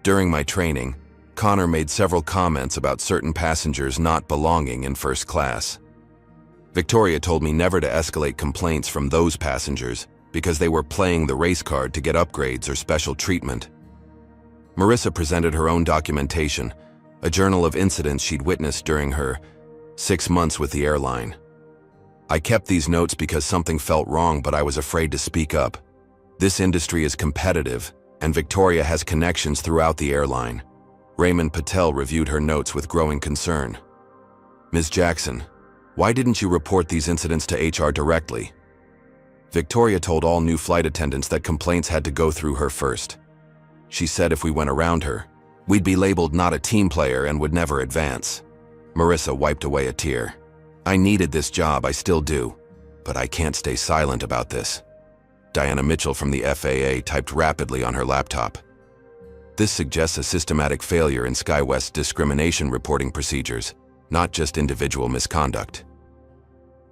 "During my training, Connor made several comments about certain passengers not belonging in first class. Victoria told me never to escalate complaints from those passengers because they were playing the race card to get upgrades or special treatment." Marissa presented her own documentation, a journal of incidents she'd witnessed during her 6 months with the airline. "I kept these notes because something felt wrong, but I was afraid to speak up. This industry is competitive, and Victoria has connections throughout the airline." Raymond Patel reviewed her notes with growing concern. "Ms. Jackson, why didn't you report these incidents to HR directly?" Victoria told all new flight attendants that complaints had to go through her first. She said if we went around her, we'd be labeled not a team player and would never advance. Marissa wiped away a tear. "I needed this job, I still do, but I can't stay silent about this." Diana Mitchell from the FAA typed rapidly on her laptop. "This suggests a systematic failure in SkyWest's discrimination reporting procedures, not just individual misconduct."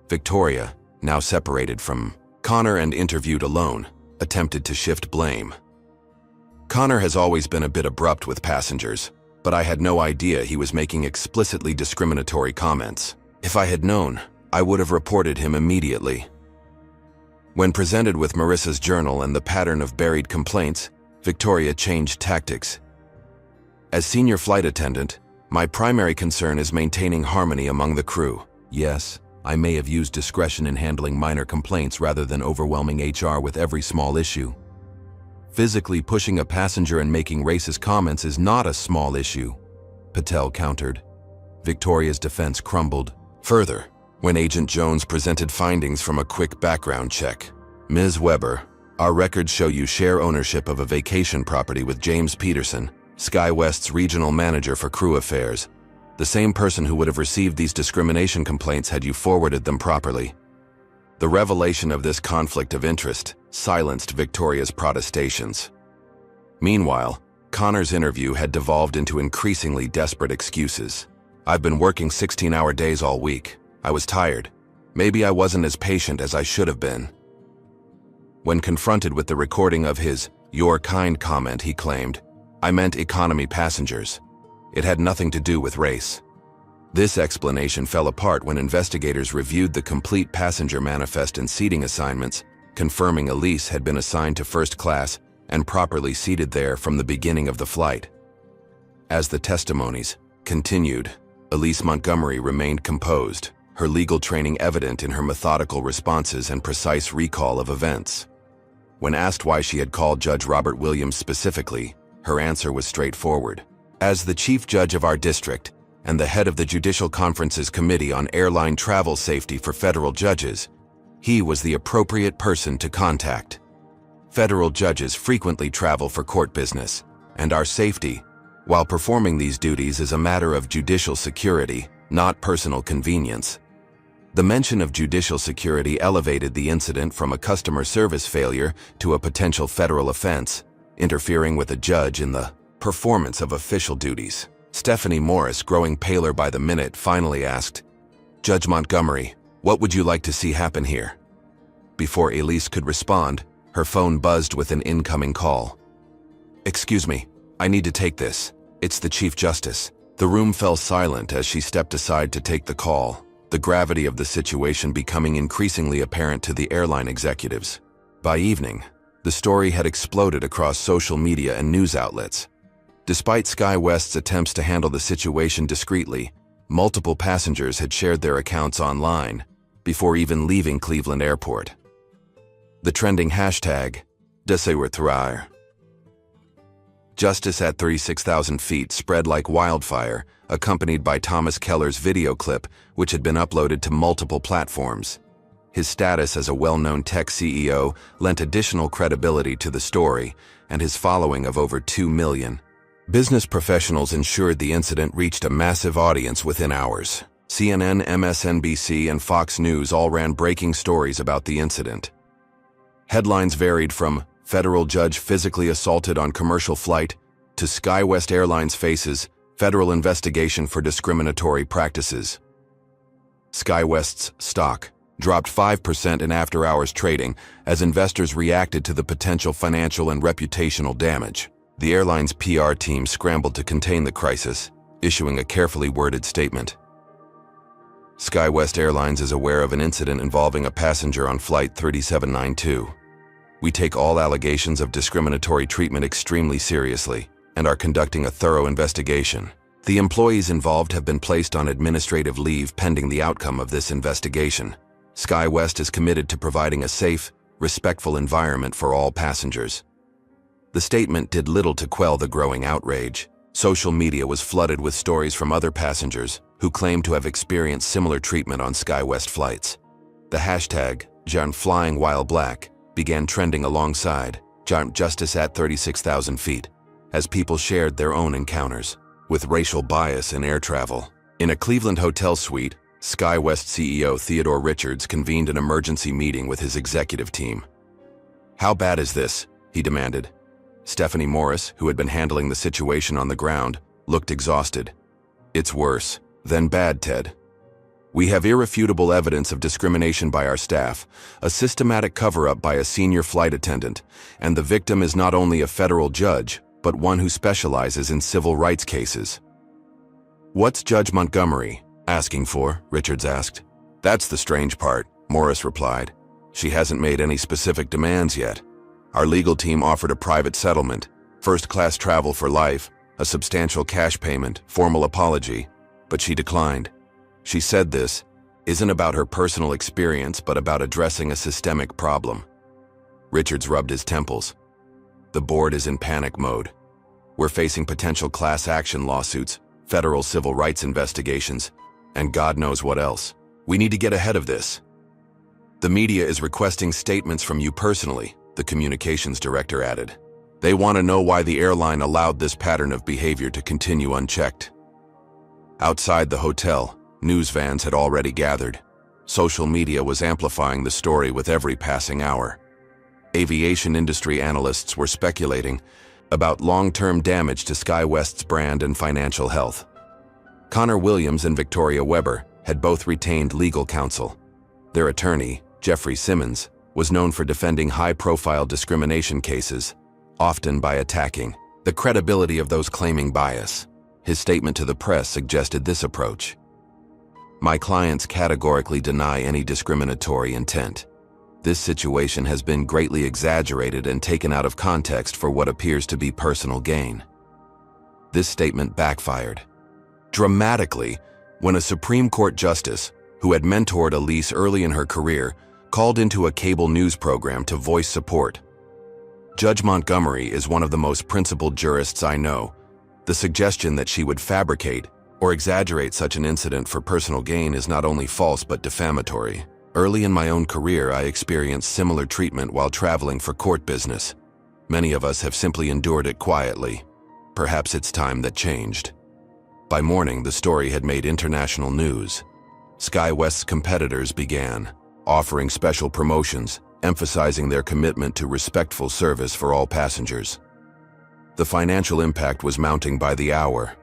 Victoria, now separated from Connor and interviewed alone, attempted to shift blame. "Connor has always been a bit abrupt with passengers, but I had no idea he was making explicitly discriminatory comments. If I had known, I would have reported him immediately." When presented with Marissa's journal and the pattern of buried complaints, Victoria changed tactics. "As senior flight attendant, my primary concern is maintaining harmony among the crew. Yes, I may have used discretion in handling minor complaints rather than overwhelming HR with every small issue. Physically pushing a passenger and making racist comments is not a small issue," Patel countered. Victoria's defense crumbled. Further, when Agent Jones presented findings from a quick background check. "Ms. Weber, our records show you share ownership of a vacation property with James Peterson, SkyWest's regional manager for crew affairs, the same person who would have received these discrimination complaints had you forwarded them properly." The revelation of this conflict of interest silenced Victoria's protestations. Meanwhile, Connor's interview had devolved into increasingly desperate excuses. "I've been working 16-hour days all week. I was tired. Maybe I wasn't as patient as I should have been." When confronted with the recording of his "your kind" comment, he claimed, "I meant economy passengers. It had nothing to do with race." This explanation fell apart when investigators reviewed the complete passenger manifest and seating assignments, confirming Elise had been assigned to first class and properly seated there from the beginning of the flight. As the testimonies continued, Elise Montgomery remained composed, her legal training evident in her methodical responses and precise recall of events. When asked why she had called Judge Robert Williams specifically, her answer was straightforward. "As the chief judge of our district and the head of the Judicial Conference's Committee on Airline Travel Safety for federal judges, he was the appropriate person to contact. Federal judges frequently travel for court business, and our safety, while performing these duties, is a matter of judicial security, not personal convenience." The mention of judicial security elevated the incident from a customer service failure to a potential federal offense, interfering with a judge in the performance of official duties. Stephanie Morris, growing paler by the minute, finally asked, "Judge Montgomery, what would you like to see happen here?" Before Elise could respond, her phone buzzed with an incoming call. "Excuse me, I need to take this. It's the Chief Justice." The room fell silent as she stepped aside to take the call, the gravity of the situation becoming increasingly apparent to the airline executives. By evening, the story had exploded across social media and news outlets. Despite SkyWest's attempts to handle the situation discreetly, multiple passengers had shared their accounts online before even leaving Cleveland Airport. The trending hashtag, #DeSeWerThrair. Justice at 36,000 feet spread like wildfire, accompanied by Thomas Keller's video clip, which had been uploaded to multiple platforms. His status as a well-known tech CEO lent additional credibility to the story, and his following of over 2 million business professionals ensured the incident reached a massive audience within hours. CNN, MSNBC, and Fox News all ran breaking stories about the incident. Headlines varied from "Federal Judge Physically Assaulted on Commercial Flight" to "SkyWest Airlines Faces Federal Investigation for Discriminatory Practices." SkyWest's stock dropped 5% in after-hours trading as investors reacted to the potential financial and reputational damage. The airline's PR team scrambled to contain the crisis, issuing a carefully worded statement. SkyWest Airlines is aware of an incident involving a passenger on Flight 3792. We take all allegations of discriminatory treatment extremely seriously and are conducting a thorough investigation. The employees involved have been placed on administrative leave pending the outcome of this investigation. SkyWest is committed to providing a safe, respectful environment for all passengers. The statement did little to quell the growing outrage. Social media was flooded with stories from other passengers who claimed to have experienced similar treatment on SkyWest flights. The hashtag, #JohnFlyingWhileBlack, began trending alongside #Justice at 36,000 feet as people shared their own encounters with racial bias in air travel. In a Cleveland hotel suite, SkyWest CEO Theodore Richards convened an emergency meeting with his executive team. "How bad is this?" he demanded. Stephanie Morris, who had been handling the situation on the ground, looked exhausted. "It's worse than bad, Ted. We have irrefutable evidence of discrimination by our staff, a systematic cover-up by a senior flight attendant, and the victim is not only a federal judge, but one who specializes in civil rights cases." "What's Judge Montgomery asking for?" Richards asked. "That's the strange part," Morris replied. "She hasn't made any specific demands yet. Our legal team offered a private settlement, first-class travel for life, a substantial cash payment, formal apology, but she declined. She said this isn't about her personal experience but about addressing a systemic problem." Richards rubbed his temples. "The board is in panic mode. We're facing potential class action lawsuits, federal civil rights investigations, and God knows what else. We need to get ahead of this. The media is requesting statements from you personally," the communications director added. "They want to know why the airline allowed this pattern of behavior to continue unchecked." Outside the hotel, news vans had already gathered. Social media was amplifying the story with every passing hour. Aviation industry analysts were speculating about long-term damage to SkyWest's brand and financial health. Connor Williams and Victoria Weber had both retained legal counsel. Their attorney, Jeffrey Simmons, was known for defending high-profile discrimination cases, often by attacking the credibility of those claiming bias. His statement to the press suggested this approach. "My clients categorically deny any discriminatory intent. This situation has been greatly exaggerated and taken out of context for what appears to be personal gain." This statement backfired dramatically when a Supreme Court justice, who had mentored Elise early in her career, called into a cable news program to voice support. "Judge Montgomery is one of the most principled jurists I know. The suggestion that she would fabricate or exaggerate such an incident for personal gain is not only false but defamatory. Early in my own career, I experienced similar treatment while traveling for court business. Many of us have simply endured it quietly. Perhaps it's time that changed." By morning, the story had made international news. SkyWest's competitors began offering special promotions, emphasizing their commitment to respectful service for all passengers. The financial impact was mounting by the hour.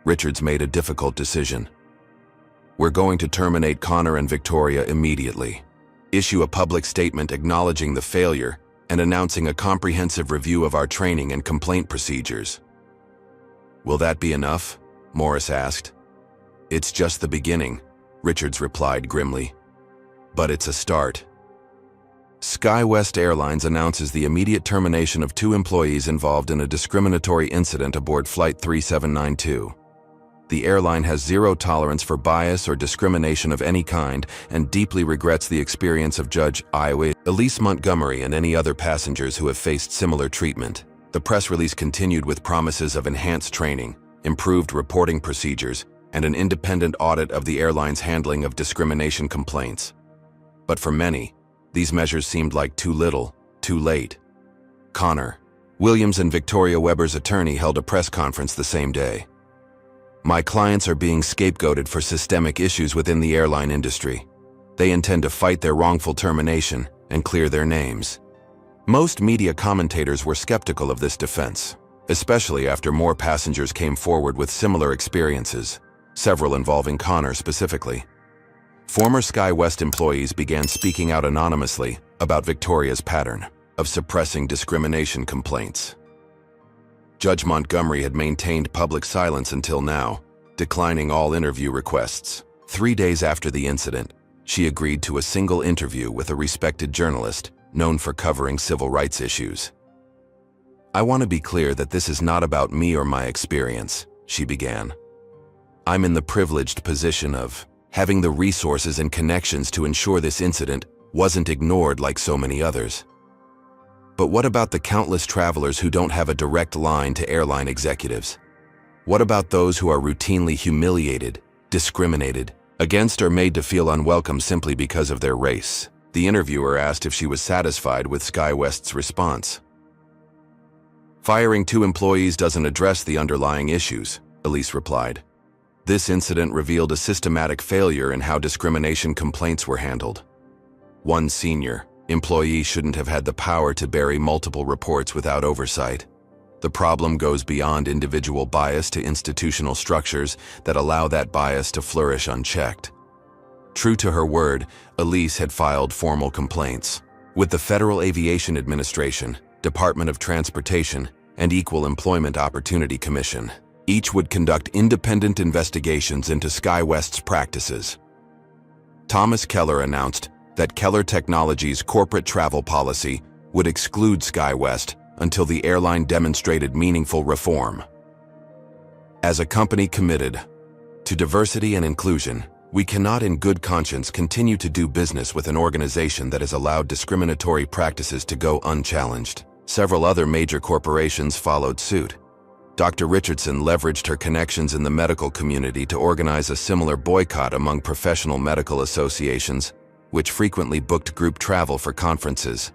Richards made a difficult decision. "We're going to terminate Connor and Victoria immediately. Issue a public statement acknowledging the failure and announcing a comprehensive review of our training and complaint procedures." "Will that be enough?" Morris asked. "It's just the beginning," Richards replied grimly. "But it's a start." SkyWest Airlines announces the immediate termination of 2 employees involved in a discriminatory incident aboard Flight 3792. The airline has zero tolerance for bias or discrimination of any kind and deeply regrets the experience of Judge Elise Montgomery and any other passengers who have faced similar treatment. The press release continued with promises of enhanced training, improved reporting procedures, and an independent audit of the airline's handling of discrimination complaints. But for many, these measures seemed like too little, too late. Connor, Williams and Victoria Weber's attorney, held a press conference the same day. "My clients are being scapegoated for systemic issues within the airline industry. They intend to fight their wrongful termination and clear their names." Most media commentators were skeptical of this defense, especially after more passengers came forward with similar experiences, several involving Connor specifically. Former SkyWest employees began speaking out anonymously about Victoria's pattern of suppressing discrimination complaints. Judge Montgomery had maintained public silence until now, declining all interview requests. 3 days after the incident, she agreed to a single interview with a respected journalist known for covering civil rights issues. "I want to be clear that this is not about me or my experience," she began. "I'm in the privileged position of having the resources and connections to ensure this incident wasn't ignored like so many others. But what about the countless travelers who don't have a direct line to airline executives? What about those who are routinely humiliated, discriminated against, or made to feel unwelcome simply because of their race?" The interviewer asked if she was satisfied with SkyWest's response. "Firing 2 employees doesn't address the underlying issues," Elise replied. "This incident revealed a systematic failure in how discrimination complaints were handled. One senior employee shouldn't have had the power to bury multiple reports without oversight. The problem goes beyond individual bias to institutional structures that allow that bias to flourish unchecked." True to her word, Elise had filed formal complaints with the Federal Aviation Administration, Department of Transportation, and Equal Employment Opportunity Commission. Each would conduct independent investigations into SkyWest's practices. Thomas Keller announced that Keller Technologies' corporate travel policy would exclude SkyWest until the airline demonstrated meaningful reform. "As a company committed to diversity and inclusion, we cannot in good conscience continue to do business with an organization that has allowed discriminatory practices to go unchallenged." Several other major corporations followed suit. Dr. Richardson leveraged her connections in the medical community to organize a similar boycott among professional medical associations, which frequently booked group travel for conferences.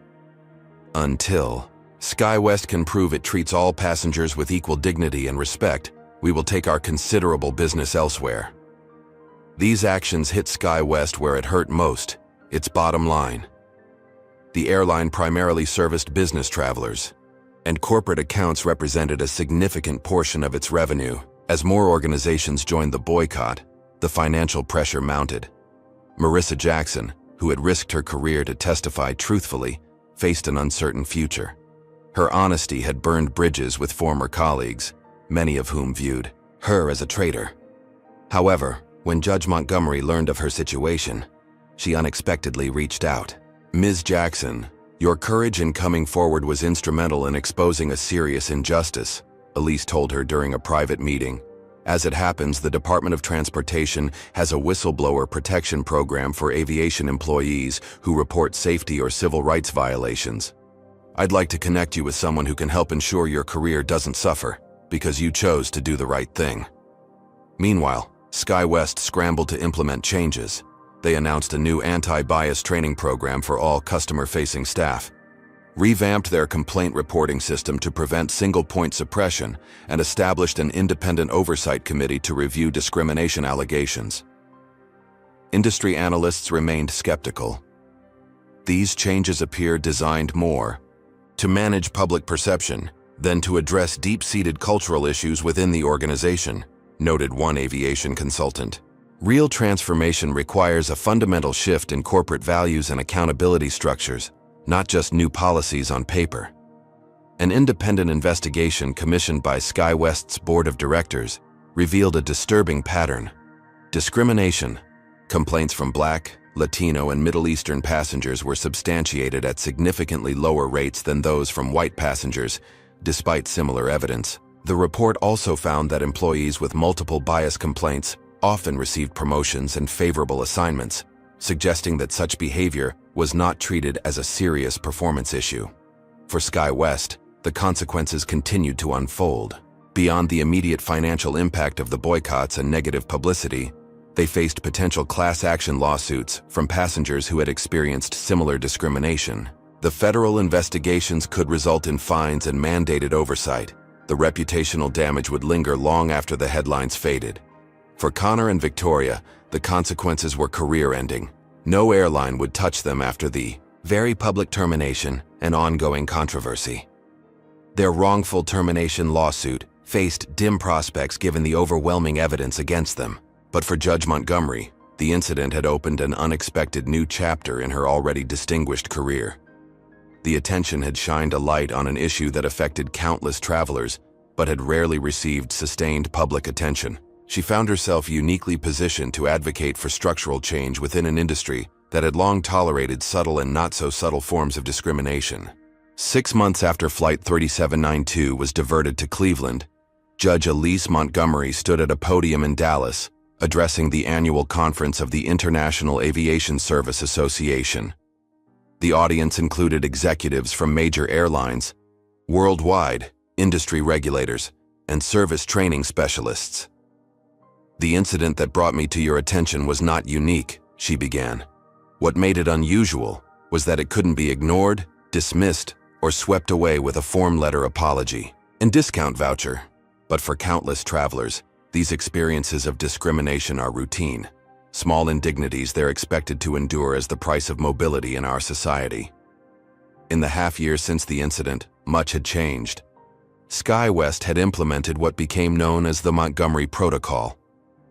"Until SkyWest can prove it treats all passengers with equal dignity and respect, we will take our considerable business elsewhere." These actions hit SkyWest where it hurt most, its bottom line. The airline primarily serviced business travelers, and corporate accounts represented a significant portion of its revenue. As more organizations joined the boycott, the financial pressure mounted. Marissa Jackson, who had risked her career to testify truthfully, faced an uncertain future. Her honesty had burned bridges with former colleagues, many of whom viewed her as a traitor. However, when Judge Montgomery learned of her situation, she unexpectedly reached out. "Ms. Jackson, your courage in coming forward was instrumental in exposing a serious injustice," Elise told her during a private meeting. "As it happens, the Department of Transportation has a whistleblower protection program for aviation employees who report safety or civil rights violations. I'd like to connect you with someone who can help ensure your career doesn't suffer, because you chose to do the right thing." Meanwhile, SkyWest scrambled to implement changes. They announced a new anti-bias training program for all customer-facing staff, revamped their complaint reporting system to prevent single-point suppression, and established an independent oversight committee to review discrimination allegations. Industry analysts remained skeptical. These changes appear designed more to manage public perception than to address deep-seated cultural issues within the organization, noted one aviation consultant. "Real transformation requires a fundamental shift in corporate values and accountability structures, not just new policies on paper." An independent investigation commissioned by SkyWest's board of directors revealed a disturbing pattern. Discrimination. Complaints from Black, Latino, and Middle Eastern passengers were substantiated at significantly lower rates than those from white passengers, despite similar evidence. The report also found that employees with multiple bias complaints often received promotions and favorable assignments, suggesting that such behavior was not treated as a serious performance issue. For SkyWest, the consequences continued to unfold. Beyond the immediate financial impact of the boycotts and negative publicity, They faced potential class action lawsuits from passengers who had experienced similar discrimination. The federal investigations could result in fines and mandated oversight. The reputational damage would linger long after the headlines faded. For Connor and Victoria, the consequences were career-ending. No airline would touch them after the very public termination and ongoing controversy. Their wrongful termination lawsuit faced dim prospects given the overwhelming evidence against them. But for Judge Montgomery, the incident had opened an unexpected new chapter in her already distinguished career. The attention had shined a light on an issue that affected countless travelers, but had rarely received sustained public attention. She found herself uniquely positioned to advocate for structural change within an industry that had long tolerated subtle and not-so-subtle forms of discrimination. 6 months after Flight 3792 was diverted to Cleveland, Judge Elise Montgomery stood at a podium in Dallas, addressing the annual conference of the International Aviation Service Association. The audience included executives from major airlines, worldwide, industry regulators, and service training specialists. "The incident that brought me to your attention was not unique," she began. "What made it unusual was that it couldn't be ignored, dismissed, or swept away with a form letter apology and discount voucher. But for countless travelers, these experiences of discrimination are routine. Small indignities they're expected to endure as the price of mobility in our society." In the half-year since the incident, much had changed. SkyWest had implemented what became known as the Montgomery Protocol,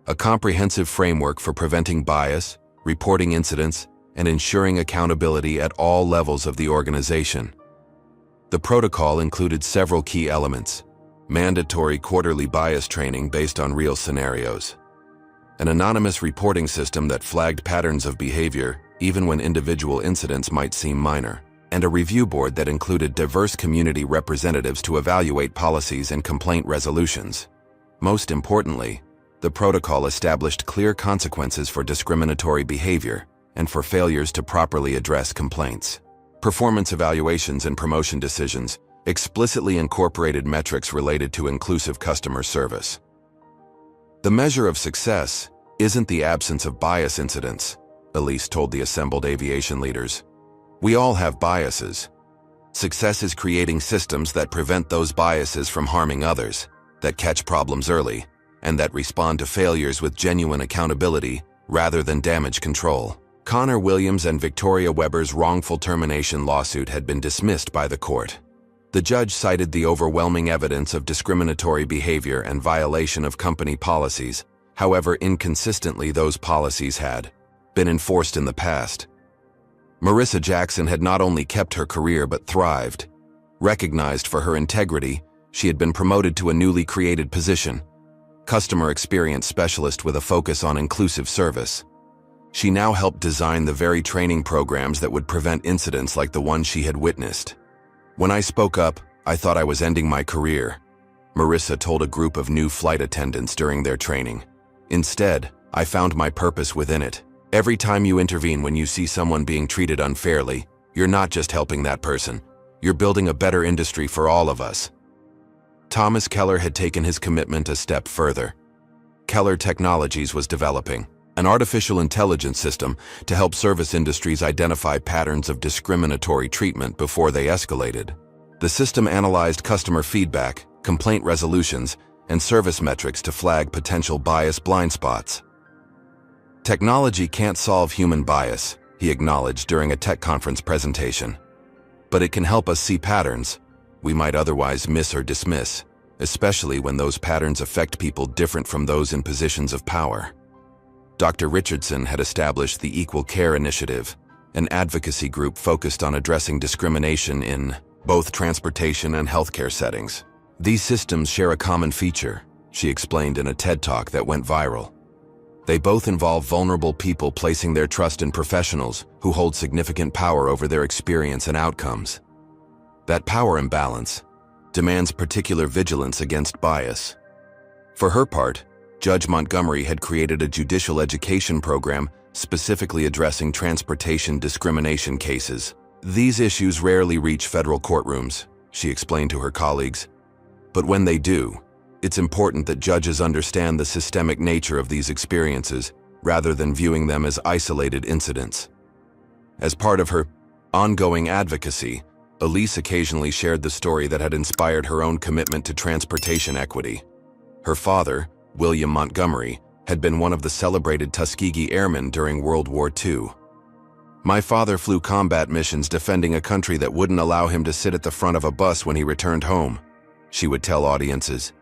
a comprehensive framework for preventing bias, reporting incidents, and ensuring accountability at all levels of the organization. The protocol included several key elements: mandatory quarterly bias training based on real scenarios, an anonymous reporting system that flagged patterns of behavior even when individual incidents might seem minor, and a review board that included diverse community representatives to evaluate policies and complaint resolutions. Most importantly, the protocol established clear consequences for discriminatory behavior and for failures to properly address complaints. Performance evaluations and promotion decisions explicitly incorporated metrics related to inclusive customer service. "The measure of success isn't the absence of bias incidents," Elise told the assembled aviation leaders. "We all have biases. Success is creating systems that prevent those biases from harming others, that catch problems early, and that respond to failures with genuine accountability rather than damage control." Connor Williams and Victoria Weber's wrongful termination lawsuit had been dismissed by the court. The judge cited the overwhelming evidence of discriminatory behavior and violation of company policies. However, inconsistently those policies had been enforced in the past. Marissa Jackson had not only kept her career but thrived. Recognized for her integrity, she had been promoted to a newly created position, customer experience specialist with a focus on inclusive service. She now helped design the very training programs that would prevent incidents like the one she had witnessed. "When I spoke up, I thought I was ending my career," Marissa told a group of new flight attendants during their training. "Instead, I found my purpose within it. Every time you intervene when you see someone being treated unfairly, you're not just helping that person, you're building a better industry for all of us." Thomas Keller had taken his commitment a step further. Keller Technologies was developing an artificial intelligence system to help service industries identify patterns of discriminatory treatment before they escalated. The system analyzed customer feedback, complaint resolutions, and service metrics to flag potential bias blind spots. "Technology can't solve human bias," he acknowledged during a tech conference presentation. "But it can help us see patterns we might otherwise miss or dismiss, especially when those patterns affect people different from those in positions of power." Dr. Richardson had established the Equal Care Initiative, an advocacy group focused on addressing discrimination in both transportation and healthcare settings. "These systems share a common feature," she explained in a TED Talk that went viral. "They both involve vulnerable people placing their trust in professionals who hold significant power over their experience and outcomes. That power imbalance demands particular vigilance against bias." For her part, Judge Montgomery had created a judicial education program specifically addressing transportation discrimination cases. "These issues rarely reach federal courtrooms," she explained to her colleagues. "But when they do, it's important that judges understand the systemic nature of these experiences rather than viewing them as isolated incidents. As part of her ongoing advocacy, Elise occasionally shared the story that had inspired her own commitment to transportation equity. Her father, William Montgomery, had been one of the celebrated Tuskegee Airmen during World War II. "My father flew combat missions defending a country that wouldn't allow him to sit at the front of a bus when he returned home," she would tell audiences.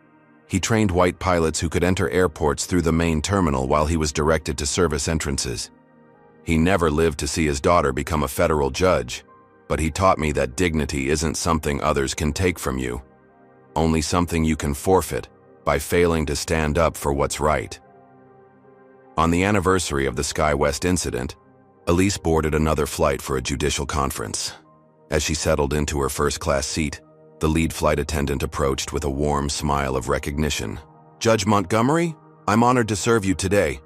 "He trained white pilots who could enter airports through the main terminal while he was directed to service entrances. He never lived to see his daughter become a federal judge, but he taught me that dignity isn't something others can take from you, only something you can forfeit by failing to stand up for what's right." On the anniversary of the SkyWest incident, Elise boarded another flight for a judicial conference. As she settled into her first-class seat, the lead flight attendant approached with a warm smile of recognition. "Judge Montgomery, I'm honored to serve you today.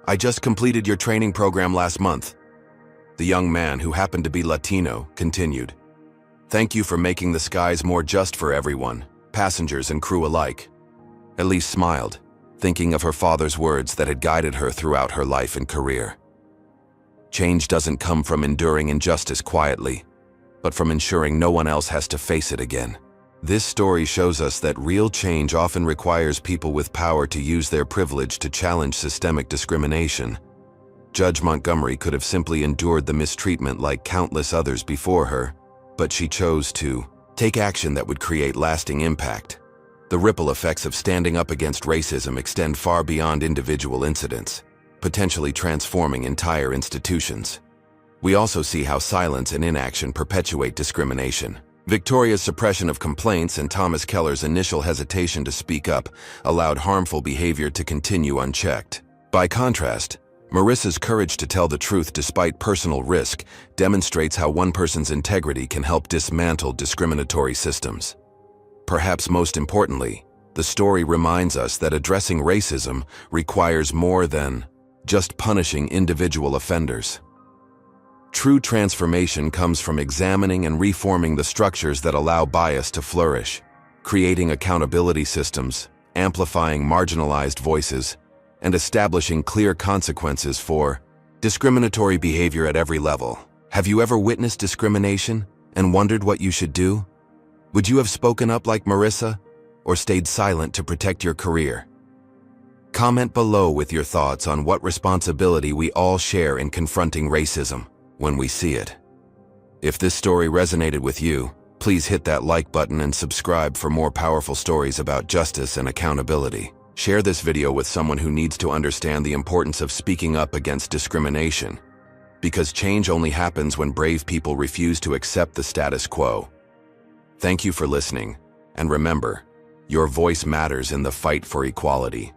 I just completed your training program last month." The young man, who happened to be Latino, continued. "Thank you for making the skies more just for everyone, passengers and crew alike." Elise smiled, thinking of her father's words that had guided her throughout her life and career. Change doesn't come from enduring injustice quietly, but from ensuring no one else has to face it again. This story shows us that real change often requires people with power to use their privilege to challenge systemic discrimination. Judge Montgomery could have simply endured the mistreatment like countless others before her, but she chose to take action that would create lasting impact. The ripple effects of standing up against racism extend far beyond individual incidents, potentially transforming entire institutions. We also see how silence and inaction perpetuate discrimination. Victoria's suppression of complaints and Thomas Keller's initial hesitation to speak up allowed harmful behavior to continue unchecked. By contrast, Marissa's courage to tell the truth despite personal risk demonstrates how one person's integrity can help dismantle discriminatory systems. Perhaps most importantly, the story reminds us that addressing racism requires more than just punishing individual offenders. True transformation comes from examining and reforming the structures that allow bias to flourish, creating accountability systems, amplifying marginalized voices, and establishing clear consequences for discriminatory behavior at every level. Have you ever witnessed discrimination and wondered what you should do? Would you have spoken up like Marissa, or stayed silent to protect your career? Comment below with your thoughts on what responsibility we all share in confronting racism when we see it. If this story resonated with you, please hit that like button and subscribe for more powerful stories about justice and accountability. Share this video with someone who needs to understand the importance of speaking up against discrimination, because change only happens when brave people refuse to accept the status quo. Thank you for listening, and remember, your voice matters in the fight for equality.